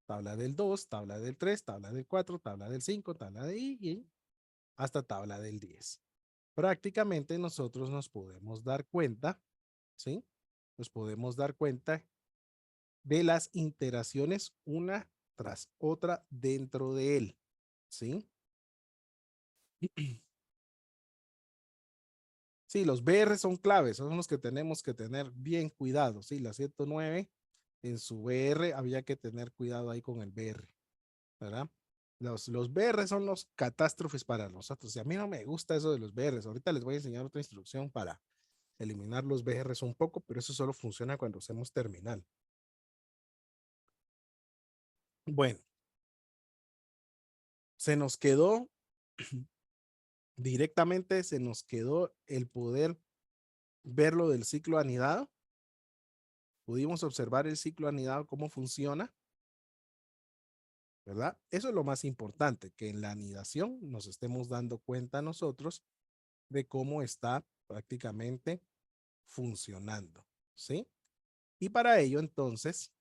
tabla del 2, tabla del 3, tabla del 4, tabla del 5, tabla de y hasta tabla del 10. Prácticamente nosotros nos podemos dar cuenta, ¿sí? Nos podemos dar cuenta de las iteraciones una tras otra dentro de él, ¿sí? Sí, los BR son claves, son los que tenemos que tener bien cuidado, ¿sí? La 109 en su BR había que tener cuidado ahí con el BR, ¿verdad? Los BR son los catástrofes para nosotros. Y a mí no me gusta eso de los BRs. Ahorita les voy a enseñar otra instrucción para eliminar los BRs un poco, pero eso solo funciona cuando usemos terminal. Bueno, se nos quedó directamente, se nos quedó el poder ver lo del ciclo anidado. Pudimos observar el ciclo anidado, cómo funciona, ¿verdad? Eso es lo más importante, que en la anidación nos estemos dando cuenta nosotros de cómo está prácticamente funcionando, ¿sí? Y para ello, entonces,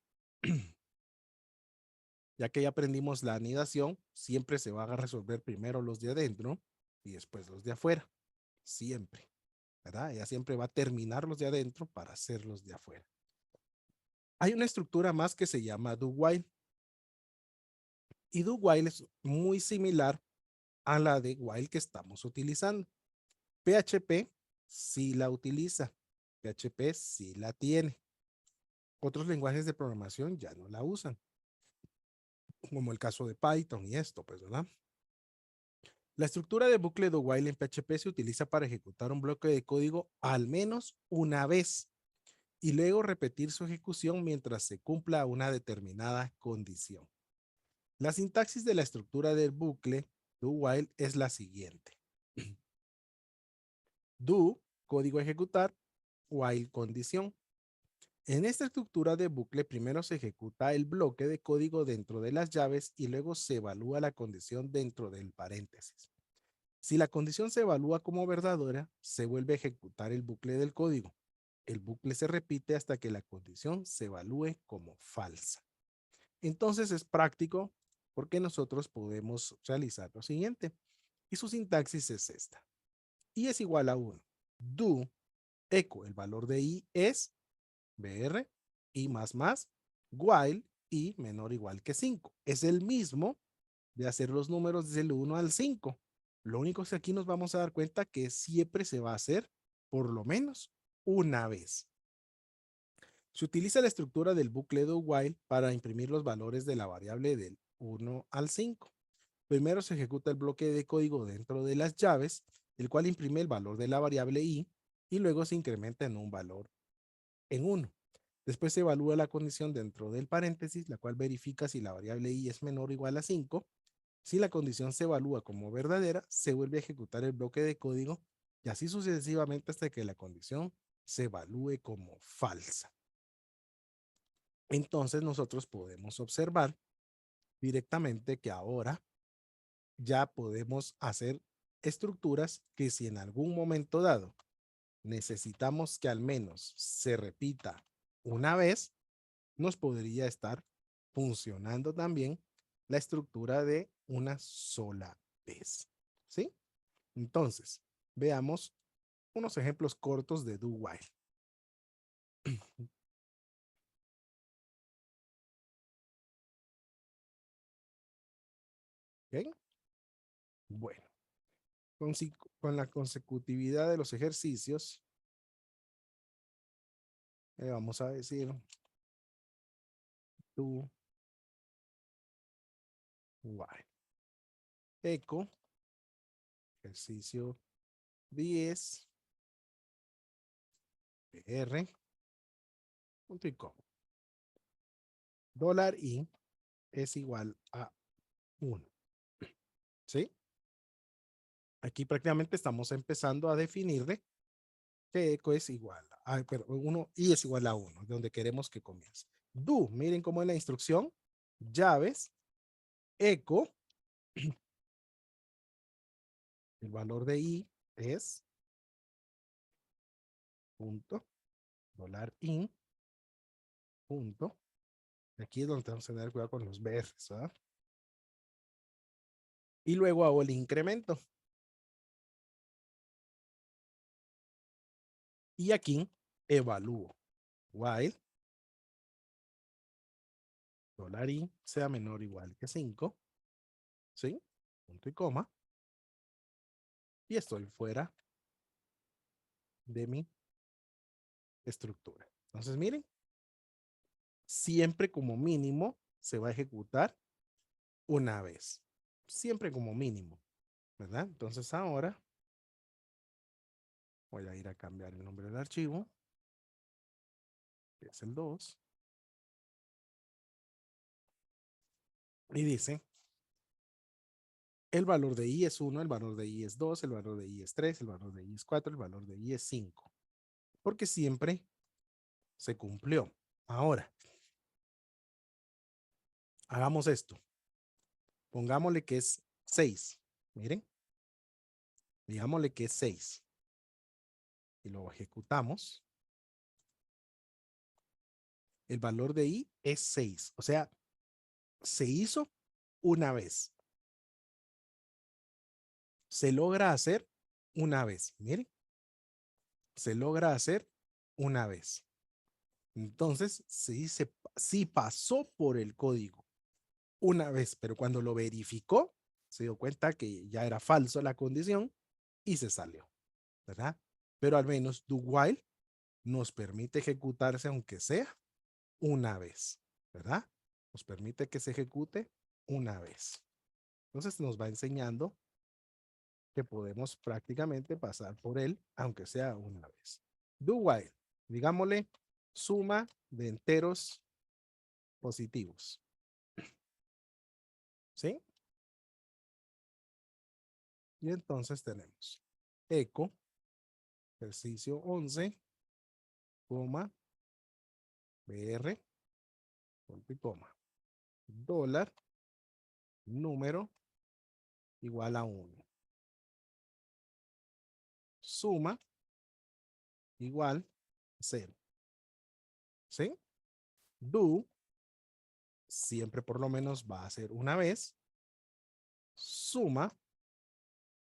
ya que ya aprendimos la anidación, siempre se van a resolver primero los de adentro y después los de afuera. Siempre, ¿verdad? Ella siempre va a terminar los de adentro para hacer los de afuera. Hay una estructura más que se llama do while. Y do while es muy similar a la de while que estamos utilizando. PHP sí la utiliza. PHP sí la tiene. Otros lenguajes de programación ya no la usan, como el caso de Python y esto, pues, ¿verdad? La estructura de bucle do while en PHP se utiliza para ejecutar un bloque de código al menos una vez y luego repetir su ejecución mientras se cumpla una determinada condición. La sintaxis de la estructura del bucle do while es la siguiente. Do, código a ejecutar, while condición. En esta estructura de bucle, primero se ejecuta el bloque de código dentro de las llaves y luego se evalúa la condición dentro del paréntesis. Si la condición se evalúa como verdadera, se vuelve a ejecutar el bucle del código. El bucle se repite hasta que la condición se evalúe como falsa. Entonces es práctico porque nosotros podemos realizar lo siguiente. Y su sintaxis es esta. I es igual a 1. Do echo, el valor de I es br, I más, while I menor o igual que 5. Es el mismo de hacer los números desde el 1 al 5. Lo único es que aquí nos vamos a dar cuenta que siempre se va a hacer por lo menos una vez. Se utiliza la estructura del bucle do while para imprimir los valores de la variable del 1 al 5. Primero se ejecuta el bloque de código dentro de las llaves, el cual imprime el valor de la variable i y luego se incrementa en un valor en 1. Después se evalúa la condición dentro del paréntesis, la cual verifica si la variable i es menor o igual a 5. Si la condición se evalúa como verdadera, se vuelve a ejecutar el bloque de código y así sucesivamente hasta que la condición se evalúe como falsa. Entonces nosotros podemos observar directamente que ahora ya podemos hacer estructuras que si en algún momento dado necesitamos que al menos se repita una vez, nos podría estar funcionando también la estructura de una sola vez. ¿Sí? Entonces, veamos unos ejemplos cortos de do while. ¿Okay? Bueno, con la consecutividad de los ejercicios, vamos a decir do while. Echo, ejercicio 10, PR, punto y coma. $i es igual a 1. ¿Sí? Aquí prácticamente estamos empezando a definirle que eco es igual a, pero 1 y es igual a 1, donde queremos que comience. Do, miren cómo es la instrucción, llaves, eco, el valor de i es punto, $in, punto. Aquí es donde tenemos que tener cuidado con los BRs, ¿verdad? Y luego hago el incremento. Y aquí evalúo while $i sea menor o igual que 5, ¿sí? Punto y coma. Y estoy fuera de mi estructura. Entonces, miren, siempre como mínimo se va a ejecutar una vez. Siempre como mínimo, ¿verdad? Entonces ahora voy a ir a cambiar el nombre del archivo, que es el 2. Y dice, el valor de i es 1, el valor de i es 2, el valor de i es 3, el valor de i es 4, el valor de i es 5. Porque siempre se cumplió. Ahora, hagamos esto. Pongámosle que es 6. Miren, digámosle que es 6. Y lo ejecutamos. El valor de i es 6. O sea, se hizo una vez. Se logra hacer una vez. Miren, se logra hacer una vez. Entonces, sí pasó por el código una vez, pero cuando lo verificó, se dio cuenta que ya era falso la condición y se salió, ¿verdad? Pero al menos do while nos permite ejecutarse aunque sea una vez, ¿verdad? Nos permite que se ejecute una vez. Entonces nos va enseñando que podemos prácticamente pasar por él aunque sea una vez. Do while, digámosle suma de enteros positivos. ¿Sí? Y entonces tenemos eco, ejercicio 11, coma, br, punto y coma, dólar, número igual a 1. suma igual 0. ¿Sí? Do siempre por lo menos va a ser una vez. Suma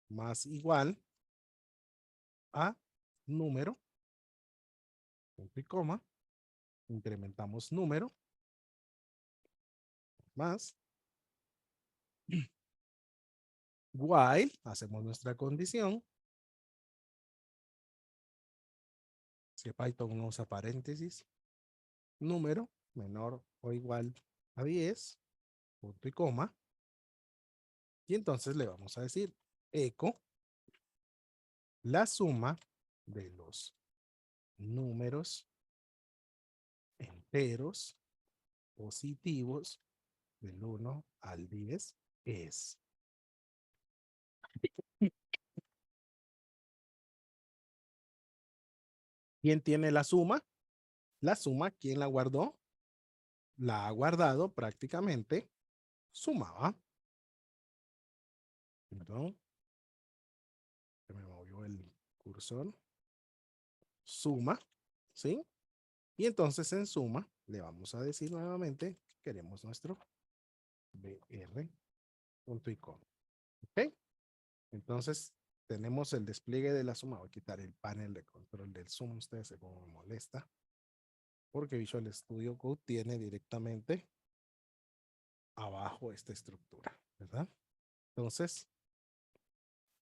más igual a número, punto y coma, incrementamos número, más, while, hacemos nuestra condición. Si Python no usa paréntesis, número menor o igual a 10, punto y coma. Y entonces le vamos a decir echo la suma de los números enteros positivos del 1 al 10 es. ¿Quién tiene la suma? La suma, ¿quién la guardó? La ha guardado prácticamente sumaba. Perdón, se me movió el cursor. Suma, ¿sí? Y entonces en suma le vamos a decir nuevamente que queremos nuestro BR punto y coma. ¿Ok? Entonces tenemos el despliegue de la suma. Voy a quitar el panel de control del zoom. Ustedes se como me molesta. Porque Visual Studio Code tiene directamente abajo esta estructura, ¿verdad? Entonces,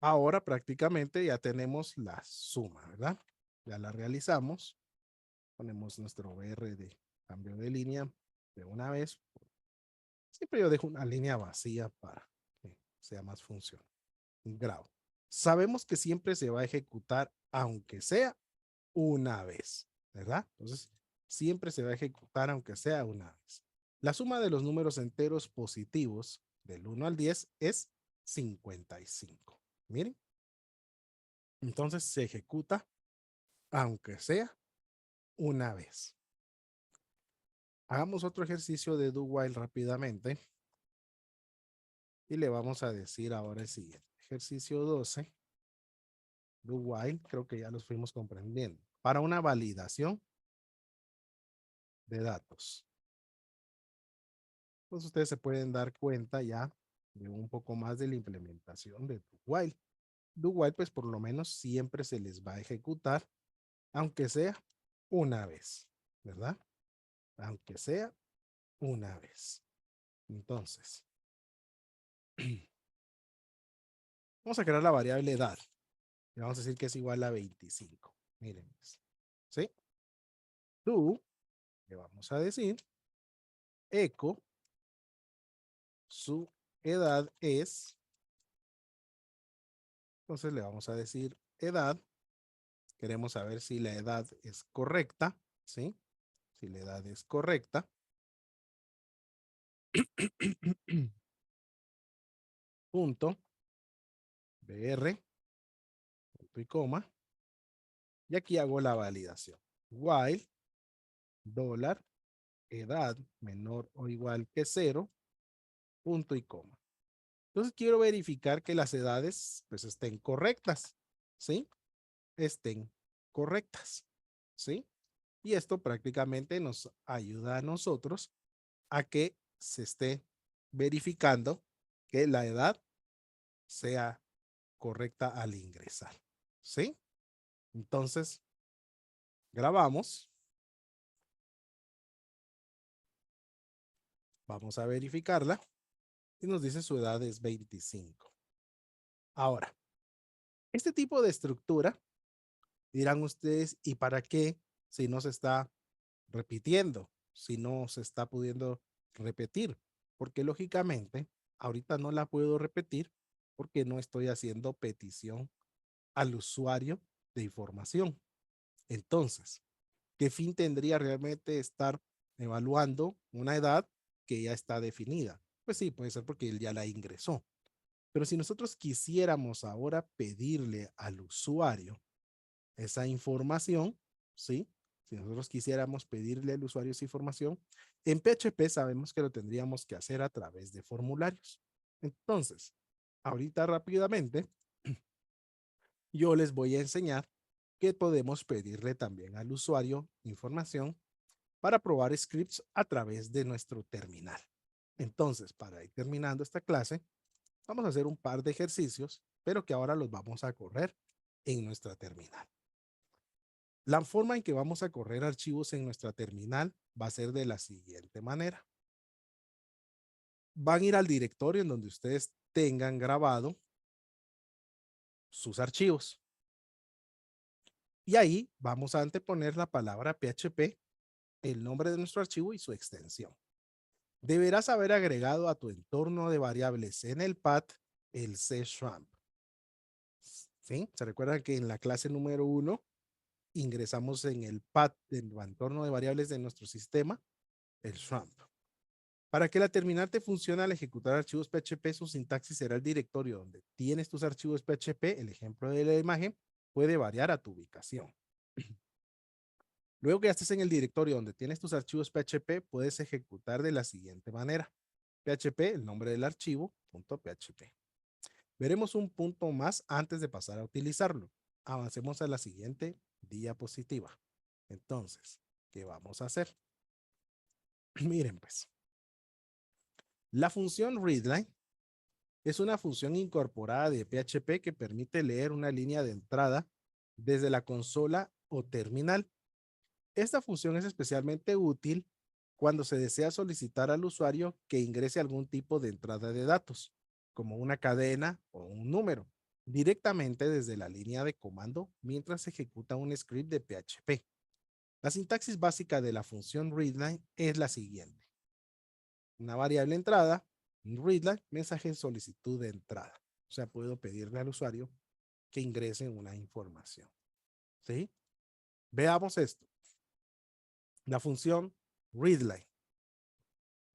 ahora prácticamente ya tenemos la suma, ¿verdad? Ya la realizamos. Ponemos nuestro BR de cambio de línea de una vez. Siempre yo dejo una línea vacía para que sea más funcional. Grabo. Sabemos que siempre se va a ejecutar aunque sea una vez, ¿verdad? Entonces, siempre se va a ejecutar aunque sea una vez. La suma de los números enteros positivos del 1 al 10 es 55. Miren. Entonces se ejecuta aunque sea una vez. Hagamos otro ejercicio de do while rápidamente. Y le vamos a decir ahora el siguiente. Ejercicio 12. Do while, creo que ya los fuimos comprendiendo. Para una validación de datos. Pues ustedes se pueden dar cuenta ya de un poco más de la implementación de do while. Do while, pues por lo menos siempre se les va a ejecutar, aunque sea una vez, ¿verdad? Aunque sea una vez. Entonces, vamos a crear la variable edad. Y vamos a decir que es igual a 25. Miren, ¿sí? Do, le vamos a decir, echo, su edad es, entonces le vamos a decir edad. Queremos saber si la edad es correcta, ¿sí? Si la edad es correcta. Punto, BR, punto y coma. Y aquí hago la validación. While, dólar, edad menor o igual que 0, punto y coma. Entonces quiero verificar que las edades pues estén correctas, ¿sí? Estén correctas, ¿sí? Y esto prácticamente nos ayuda a nosotros a que se esté verificando que la edad sea correcta al ingresar, ¿sí? Entonces, grabamos. Vamos a verificarla. Y nos dice su edad es 25. Ahora, este tipo de estructura, dirán ustedes, ¿y para qué si no se está repitiendo? Si no se está pudiendo repetir. Porque lógicamente, ahorita no la puedo repetir porque no estoy haciendo petición al usuario de información. Entonces, ¿qué fin tendría realmente estar evaluando una edad que ya está definida? Pues sí, puede ser porque él ya la ingresó. Pero si nosotros quisiéramos ahora pedirle al usuario esa información, ¿sí? Si nosotros quisiéramos pedirle al usuario esa información, en PHP sabemos que lo tendríamos que hacer a través de formularios. Entonces, ahorita rápidamente yo les voy a enseñar que podemos pedirle también al usuario información para probar scripts a través de nuestro terminal. Entonces, para ir terminando esta clase, vamos a hacer un par de ejercicios, pero que ahora los vamos a correr en nuestra terminal. La forma en que vamos a correr archivos en nuestra terminal va a ser de la siguiente manera. Van a ir al directorio en donde ustedes tengan grabado sus archivos. Y ahí vamos a anteponer la palabra PHP, el nombre de nuestro archivo y su extensión. Deberás haber agregado a tu entorno de variables en el path el csramp. ¿Sí? ¿Se recuerdan que en la clase número 1 ingresamos en el path del entorno de variables de nuestro sistema, el SRAMP? Para que la terminal te funcione al ejecutar archivos PHP, su sintaxis será el directorio donde tienes tus archivos PHP. El ejemplo de la imagen puede variar a tu ubicación. Luego que ya estés en el directorio donde tienes tus archivos PHP, puedes ejecutar de la siguiente manera. PHP, el nombre del archivo, .php. Veremos un punto más antes de pasar a utilizarlo. Avancemos a la siguiente diapositiva. Entonces, ¿qué vamos a hacer? Miren pues. La función readline es una función incorporada de PHP que permite leer una línea de entrada desde la consola o terminal. Esta función es especialmente útil cuando se desea solicitar al usuario que ingrese algún tipo de entrada de datos, como una cadena o un número, directamente desde la línea de comando mientras se ejecuta un script de PHP. La sintaxis básica de la función readline es la siguiente. Una variable entrada, un readline, mensaje de solicitud de entrada. O sea, puedo pedirle al usuario que ingrese una información. ¿Sí? Veamos esto. La función readline.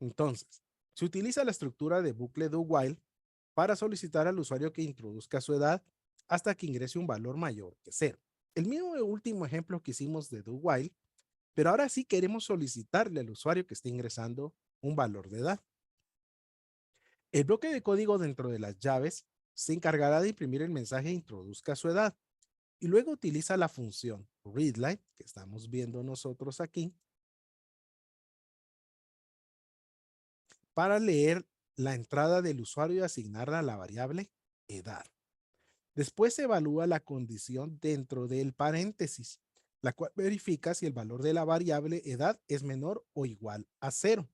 Entonces, se utiliza la estructura de bucle do while para solicitar al usuario que introduzca su edad hasta que ingrese un valor mayor que 0. El mismo último ejemplo que hicimos de do while, pero ahora sí queremos solicitarle al usuario que esté ingresando un valor de edad. El bloque de código dentro de las llaves se encargará de imprimir el mensaje introduzca su edad y luego utiliza la función readline que estamos viendo nosotros aquí para leer la entrada del usuario y asignarla a la variable edad. Después se evalúa la condición dentro del paréntesis, la cual verifica si el valor de la variable edad es menor o igual a 0.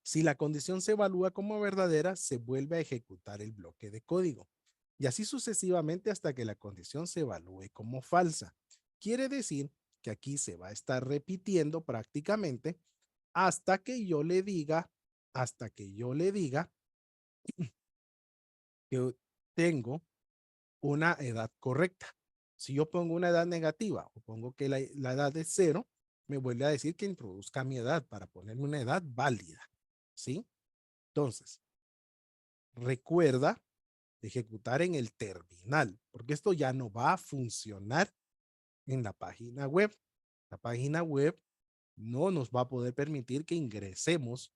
Si la condición se evalúa como verdadera, se vuelve a ejecutar el bloque de código. Y así sucesivamente hasta que la condición se evalúe como falsa. Quiere decir que aquí se va a estar repitiendo prácticamente hasta que yo le diga que tengo una edad correcta. Si yo pongo una edad negativa o pongo que la edad es 0, me vuelve a decir que introduzca mi edad para ponerme una edad válida. ¿Sí? Entonces, recuerda ejecutar en el terminal, porque esto ya no va a funcionar en la página web. La página web no nos va a poder permitir que ingresemos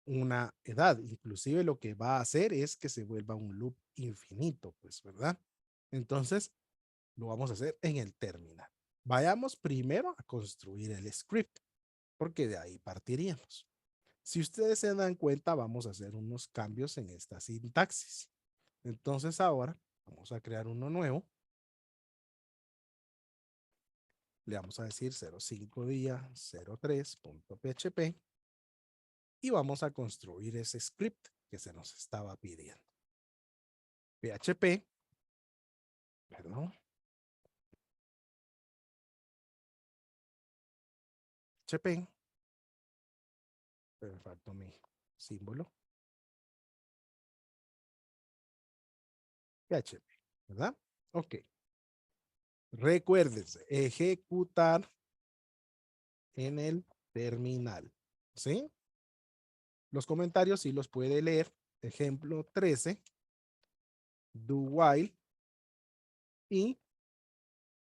una edad. Inclusive lo que va a hacer es que se vuelva un loop infinito, pues, ¿verdad? Entonces, lo vamos a hacer en el terminal. Vayamos primero a construir el script, porque de ahí partiríamos. Si ustedes se dan cuenta, vamos a hacer unos cambios en esta sintaxis. Entonces ahora vamos a crear uno nuevo. Le vamos a decir 05 día 03.php y vamos a construir ese script que se nos estaba pidiendo. PHP, perdón. PHP, pero me faltó mi símbolo. PHP, ¿verdad? Ok. Recuérdense, ejecutar en el terminal. ¿Sí? Los comentarios sí los puede leer. Ejemplo 13, do while y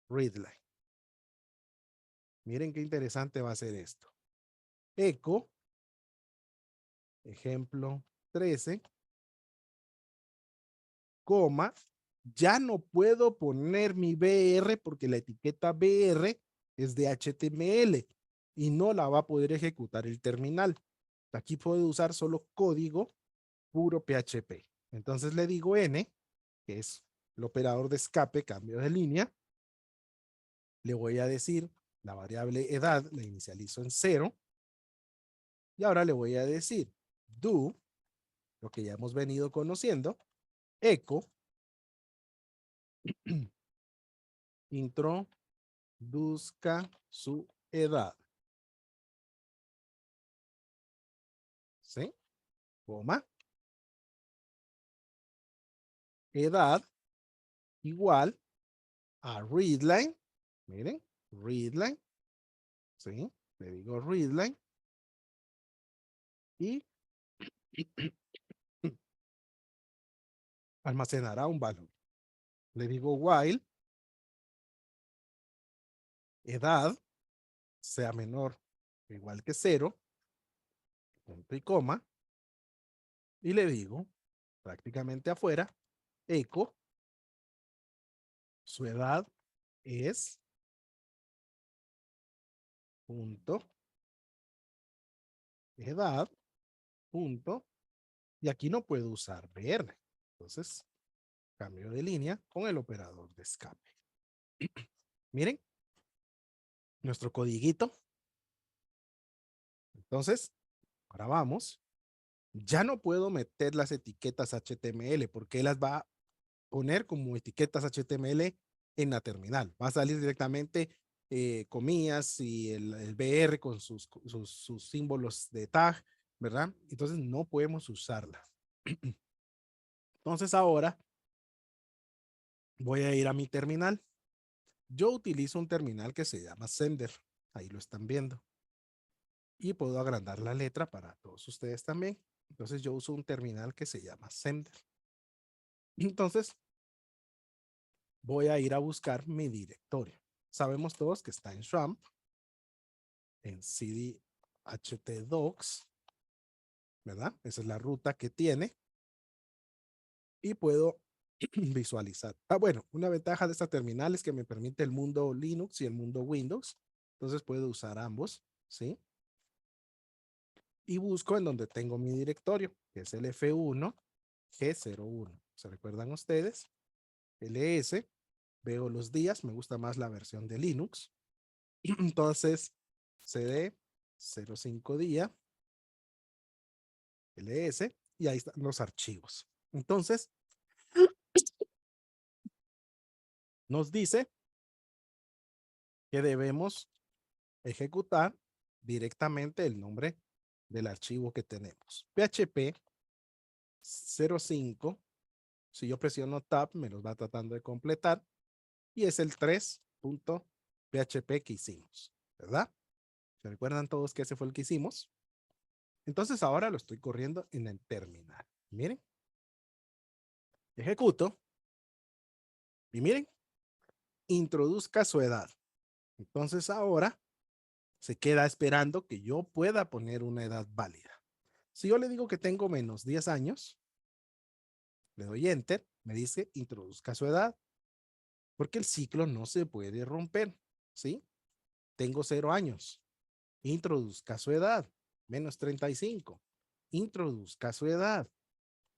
readline. Miren qué interesante va a ser esto. Echo, ejemplo 13, coma, Ya no puedo poner mi BR porque la etiqueta BR es de HTML y no la va a poder ejecutar el terminal. Aquí puedo usar solo código puro PHP. Entonces le digo N, que es el operador de escape, cambio de línea. Le voy a decir la variable edad, la inicializo en 0. Y ahora le voy a decir do, lo que ya hemos venido conociendo, echo, introduzca su edad. ¿Sí? Coma. Edad igual a readline. Miren, readline. ¿Sí? Le digo readline. Y almacenará un valor. Le digo while edad sea menor o igual que 0, punto y coma, y le digo prácticamente afuera, echo, su edad es punto, edad, punto, y aquí no puedo usar BR. Entonces, cambio de línea con el operador de escape. Miren, nuestro codiguito. Entonces, ahora vamos. Ya no puedo meter las etiquetas HTML porque las va a poner como etiquetas HTML en la terminal. Va a salir directamente comillas y el BR con sus símbolos de tag, ¿verdad? Entonces no podemos usarla. Entonces ahora voy a ir a mi terminal. Yo utilizo un terminal que se llama Sender. Ahí lo están viendo. Y puedo agrandar la letra para todos ustedes también. Entonces yo uso un terminal que se llama Sender. Entonces voy a ir a buscar mi directorio. Sabemos todos que está en Swamp, en cd htdocs, ¿verdad? Esa es la ruta que tiene y puedo visualizar. Bueno, una ventaja de esta terminal es que me permite el mundo Linux y el mundo Windows. Entonces puedo usar ambos, ¿sí? Y busco en donde tengo mi directorio, que es el F1 G01. ¿Se recuerdan ustedes? LS, veo los días, me gusta más la versión de Linux. Entonces, CD 05 día, LS, y ahí están los archivos. Entonces, nos dice que debemos ejecutar directamente el nombre del archivo que tenemos. PHP 05, si yo presiono Tab, me los va tratando de completar, y es el 3.php que hicimos, ¿verdad? ¿Se recuerdan todos que ese fue el que hicimos? Entonces ahora lo estoy corriendo en el terminal. Miren, ejecuto, y miren, introduzca su edad. Entonces ahora se queda esperando que yo pueda poner una edad válida. Si yo le digo que tengo menos 10 años, le doy enter, me dice introduzca su edad, porque el ciclo no se puede romper, ¿sí? Tengo 0 años, introduzca su edad, menos 35, introduzca su edad,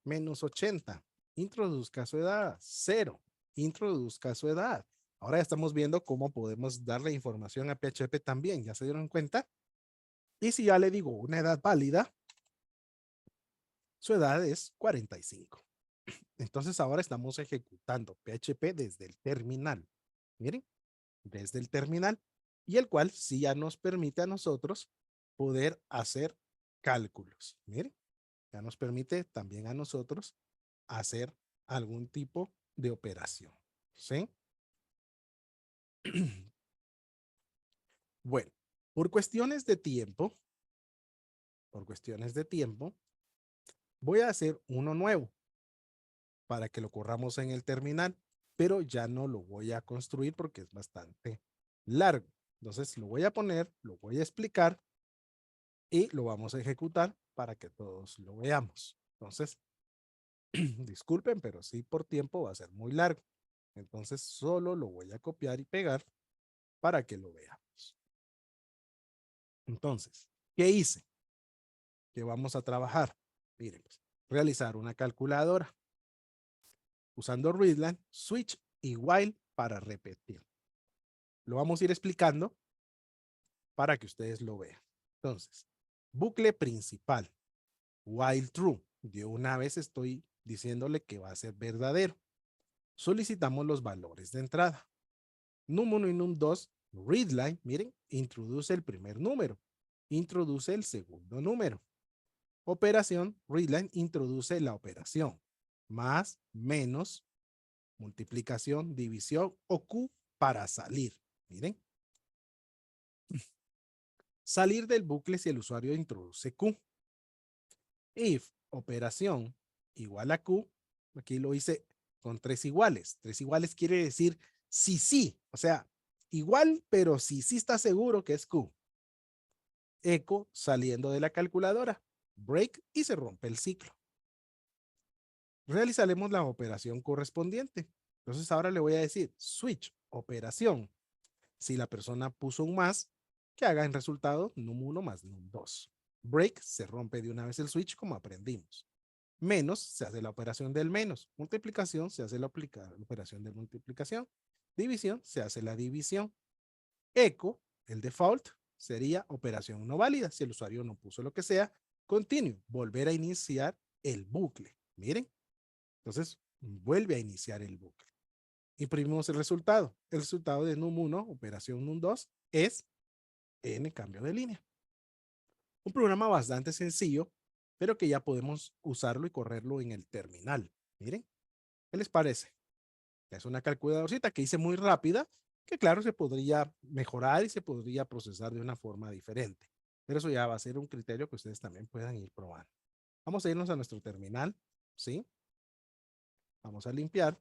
menos 80, introduzca su edad, 0, introduzca su edad. Ahora ya estamos viendo cómo podemos darle información a PHP también, ¿ya se dieron cuenta? Y si ya le digo una edad válida, su edad es 45. Entonces ahora estamos ejecutando PHP desde el terminal. Miren, desde el terminal. Y el cual sí ya nos permite a nosotros poder hacer cálculos. Miren, ya nos permite también a nosotros hacer algún tipo de operación. ¿Sí? Bueno, por cuestiones de tiempo, voy a hacer uno nuevo para que lo corramos en el terminal, pero ya no lo voy a construir porque es bastante largo. Entonces lo voy a poner, lo voy a explicar y lo vamos a ejecutar para que todos lo veamos. Entonces, Disculpen, pero sí por tiempo va a ser muy largo. Entonces solo lo voy a copiar y pegar para que lo veamos. Entonces, ¿qué hice? ¿Qué vamos a trabajar? Miren, pues, realizar una calculadora usando readline, switch y while para repetir. Lo vamos a ir explicando para que ustedes lo vean. Entonces, bucle principal, while true. De una vez estoy diciéndole que va a ser verdadero. Solicitamos los valores de entrada. Num1 y num2, readline, miren, introduce el primer número, introduce el segundo número. Operación, readline, introduce la operación. Más, menos, multiplicación, división o Q para salir. Miren. Salir del bucle si el usuario introduce Q. If operación igual a Q, aquí lo hice con tres iguales. Tres iguales quiere decir sí, o sea, igual, pero sí está seguro que es Q. Eco saliendo de la calculadora, break y se rompe el ciclo. Realizaremos la operación correspondiente. Entonces ahora le voy a decir switch operación. Si la persona puso un más, que haga en resultado num1 más num2. Break se rompe de una vez el switch como aprendimos. Menos se hace la operación del menos. Multiplicación se hace la operación de multiplicación. División se hace la división. Eco, el default, sería operación no válida. Si el usuario no puso lo que sea, continue, volver a iniciar el bucle. Miren, entonces vuelve a iniciar el bucle. Imprimimos el resultado. El resultado de num1, operación num2, es n cambio de línea. Un programa bastante sencillo, pero que ya podemos usarlo y correrlo en el terminal. Miren, ¿qué les parece? Es una calculadorcita que hice muy rápida, que claro, se podría mejorar y se podría procesar de una forma diferente. Pero eso ya va a ser un criterio que ustedes también puedan ir probando. Vamos a irnos a nuestro terminal, ¿sí? Vamos a limpiar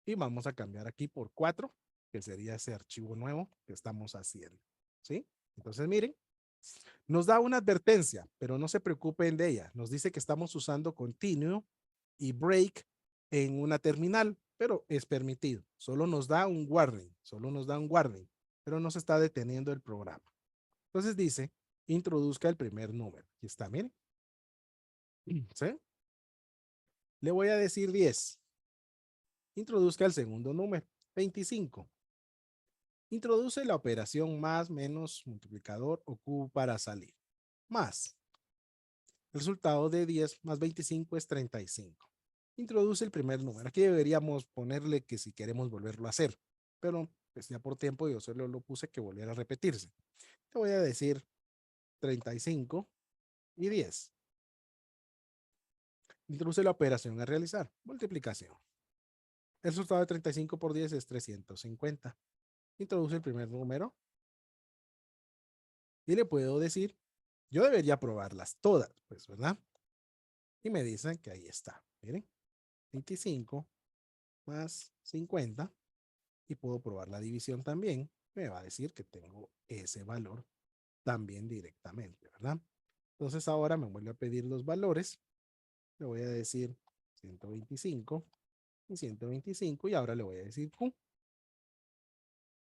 y vamos a cambiar aquí por 4, que sería ese archivo nuevo que estamos haciendo, ¿sí? Entonces, miren, nos da una advertencia, pero no se preocupen de ella. Nos dice que estamos usando continue y break en una terminal, pero es permitido. Solo nos da un warning, pero no se está deteniendo el programa. Entonces dice, introduzca el primer número. Aquí está, miren. ¿Sí? Le voy a decir 10. Introduzca el segundo número, 25. Introduce la operación más, menos, multiplicador o Q para salir. Más. El resultado de 10 más 25 es 35. Introduce el primer número. Aquí deberíamos ponerle que si queremos volverlo a hacer, pero pues ya por tiempo yo solo lo puse que volviera a repetirse. Te voy a decir 35 y 10. Introduce la operación a realizar, multiplicación. El resultado de 35 por 10 es 350. Introduce el primer número y le puedo decir, yo debería probarlas todas, pues, ¿verdad? Y me dicen que ahí está. Miren, 25 más 50 y puedo probar la división también. Me va a decir que tengo ese valor también directamente, ¿verdad? Entonces ahora me vuelve a pedir los valores. Le voy a decir 125 y 125 y ahora le voy a decir Q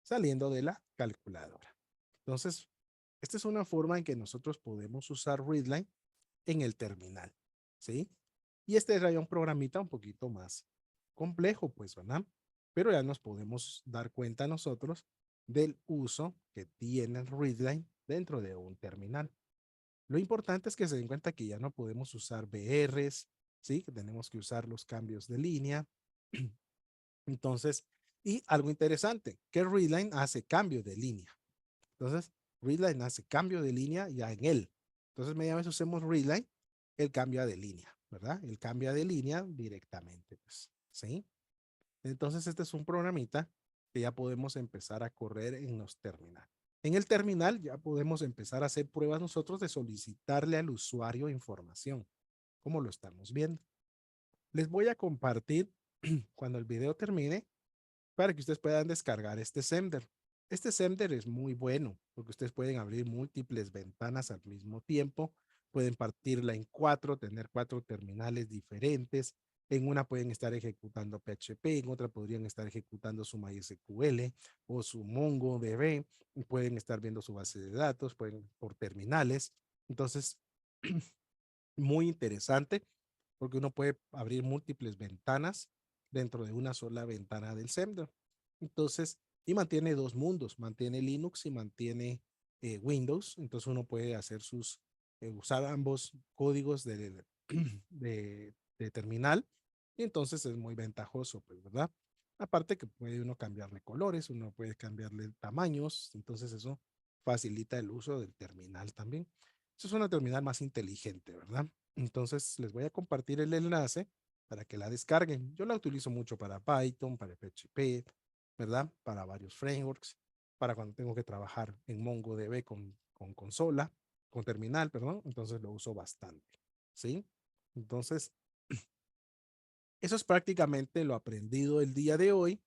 saliendo de la calculadora. Entonces, esta es una forma en que nosotros podemos usar readline en el terminal, ¿sí? Y este era ya un programita un poquito más complejo, pues, ¿verdad? Pero ya nos podemos dar cuenta nosotros del uso que tiene el readline dentro de un terminal. Lo importante es que se den cuenta que ya no podemos usar BRs, ¿sí? Que tenemos que usar los cambios de línea. Entonces, y algo interesante, que readline hace cambio de línea. Entonces, readline hace cambio de línea ya en él. Entonces, media vez usemos readline, él cambia de línea, ¿verdad? Él cambia de línea directamente, pues, ¿sí? Entonces, este es un programita que ya podemos empezar a correr en los terminales. En el terminal ya podemos empezar a hacer pruebas nosotros de solicitarle al usuario información, como lo estamos viendo. Les voy a compartir cuando el video termine para que ustedes puedan descargar este Sender. Este Sender es muy bueno porque ustedes pueden abrir múltiples ventanas al mismo tiempo pueden partirla en 4, tener 4 terminales diferentes. En una pueden estar ejecutando PHP, en otra podrían estar ejecutando su MySQL o su MongoDB, y pueden estar viendo su base de datos, pueden por terminales. Entonces, muy interesante porque uno puede abrir múltiples ventanas dentro de una sola ventana del Semder. Entonces, y mantiene dos mundos, mantiene Linux y mantiene Windows. Entonces uno puede hacer usar ambos códigos de terminal y entonces es muy ventajoso, pues, ¿verdad? Aparte que puede uno cambiarle colores, uno puede cambiarle tamaños, entonces eso facilita el uso del terminal también. Eso es una terminal más inteligente, ¿verdad? Entonces les voy a compartir el enlace para que la descarguen. Yo la utilizo mucho para Python, para PHP, ¿verdad? Para varios frameworks, para cuando tengo que trabajar en MongoDB con consola, con terminal, perdón, entonces lo uso bastante, ¿sí? Entonces, eso es prácticamente lo aprendido el día de hoy.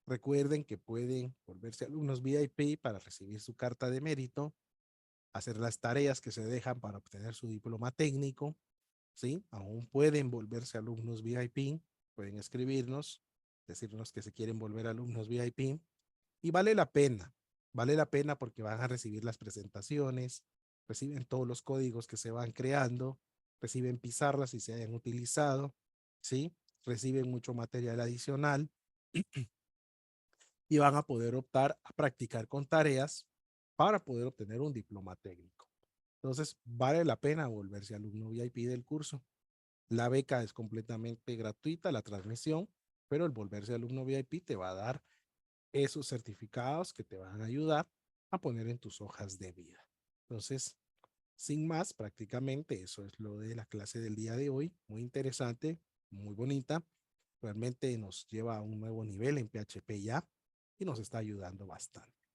Recuerden que pueden volverse alumnos VIP para recibir su carta de mérito, hacer las tareas que se dejan para obtener su diploma técnico, ¿sí? Aún pueden volverse alumnos VIP, pueden escribirnos, decirnos que se quieren volver alumnos VIP y vale la pena porque van a recibir las presentaciones, reciben todos los códigos que se van creando, reciben pizarras si se hayan utilizado, ¿sí? Reciben mucho material adicional y van a poder optar a practicar con tareas para poder obtener un diploma técnico. Entonces, vale la pena volverse alumno VIP del curso. La beca es completamente gratuita, la transmisión, pero el volverse alumno VIP te va a dar esos certificados que te van a ayudar a poner en tus hojas de vida. Entonces, sin más, prácticamente eso es lo de la clase del día de hoy. Muy interesante, muy bonita. Realmente nos lleva a un nuevo nivel en PHP ya y nos está ayudando bastante.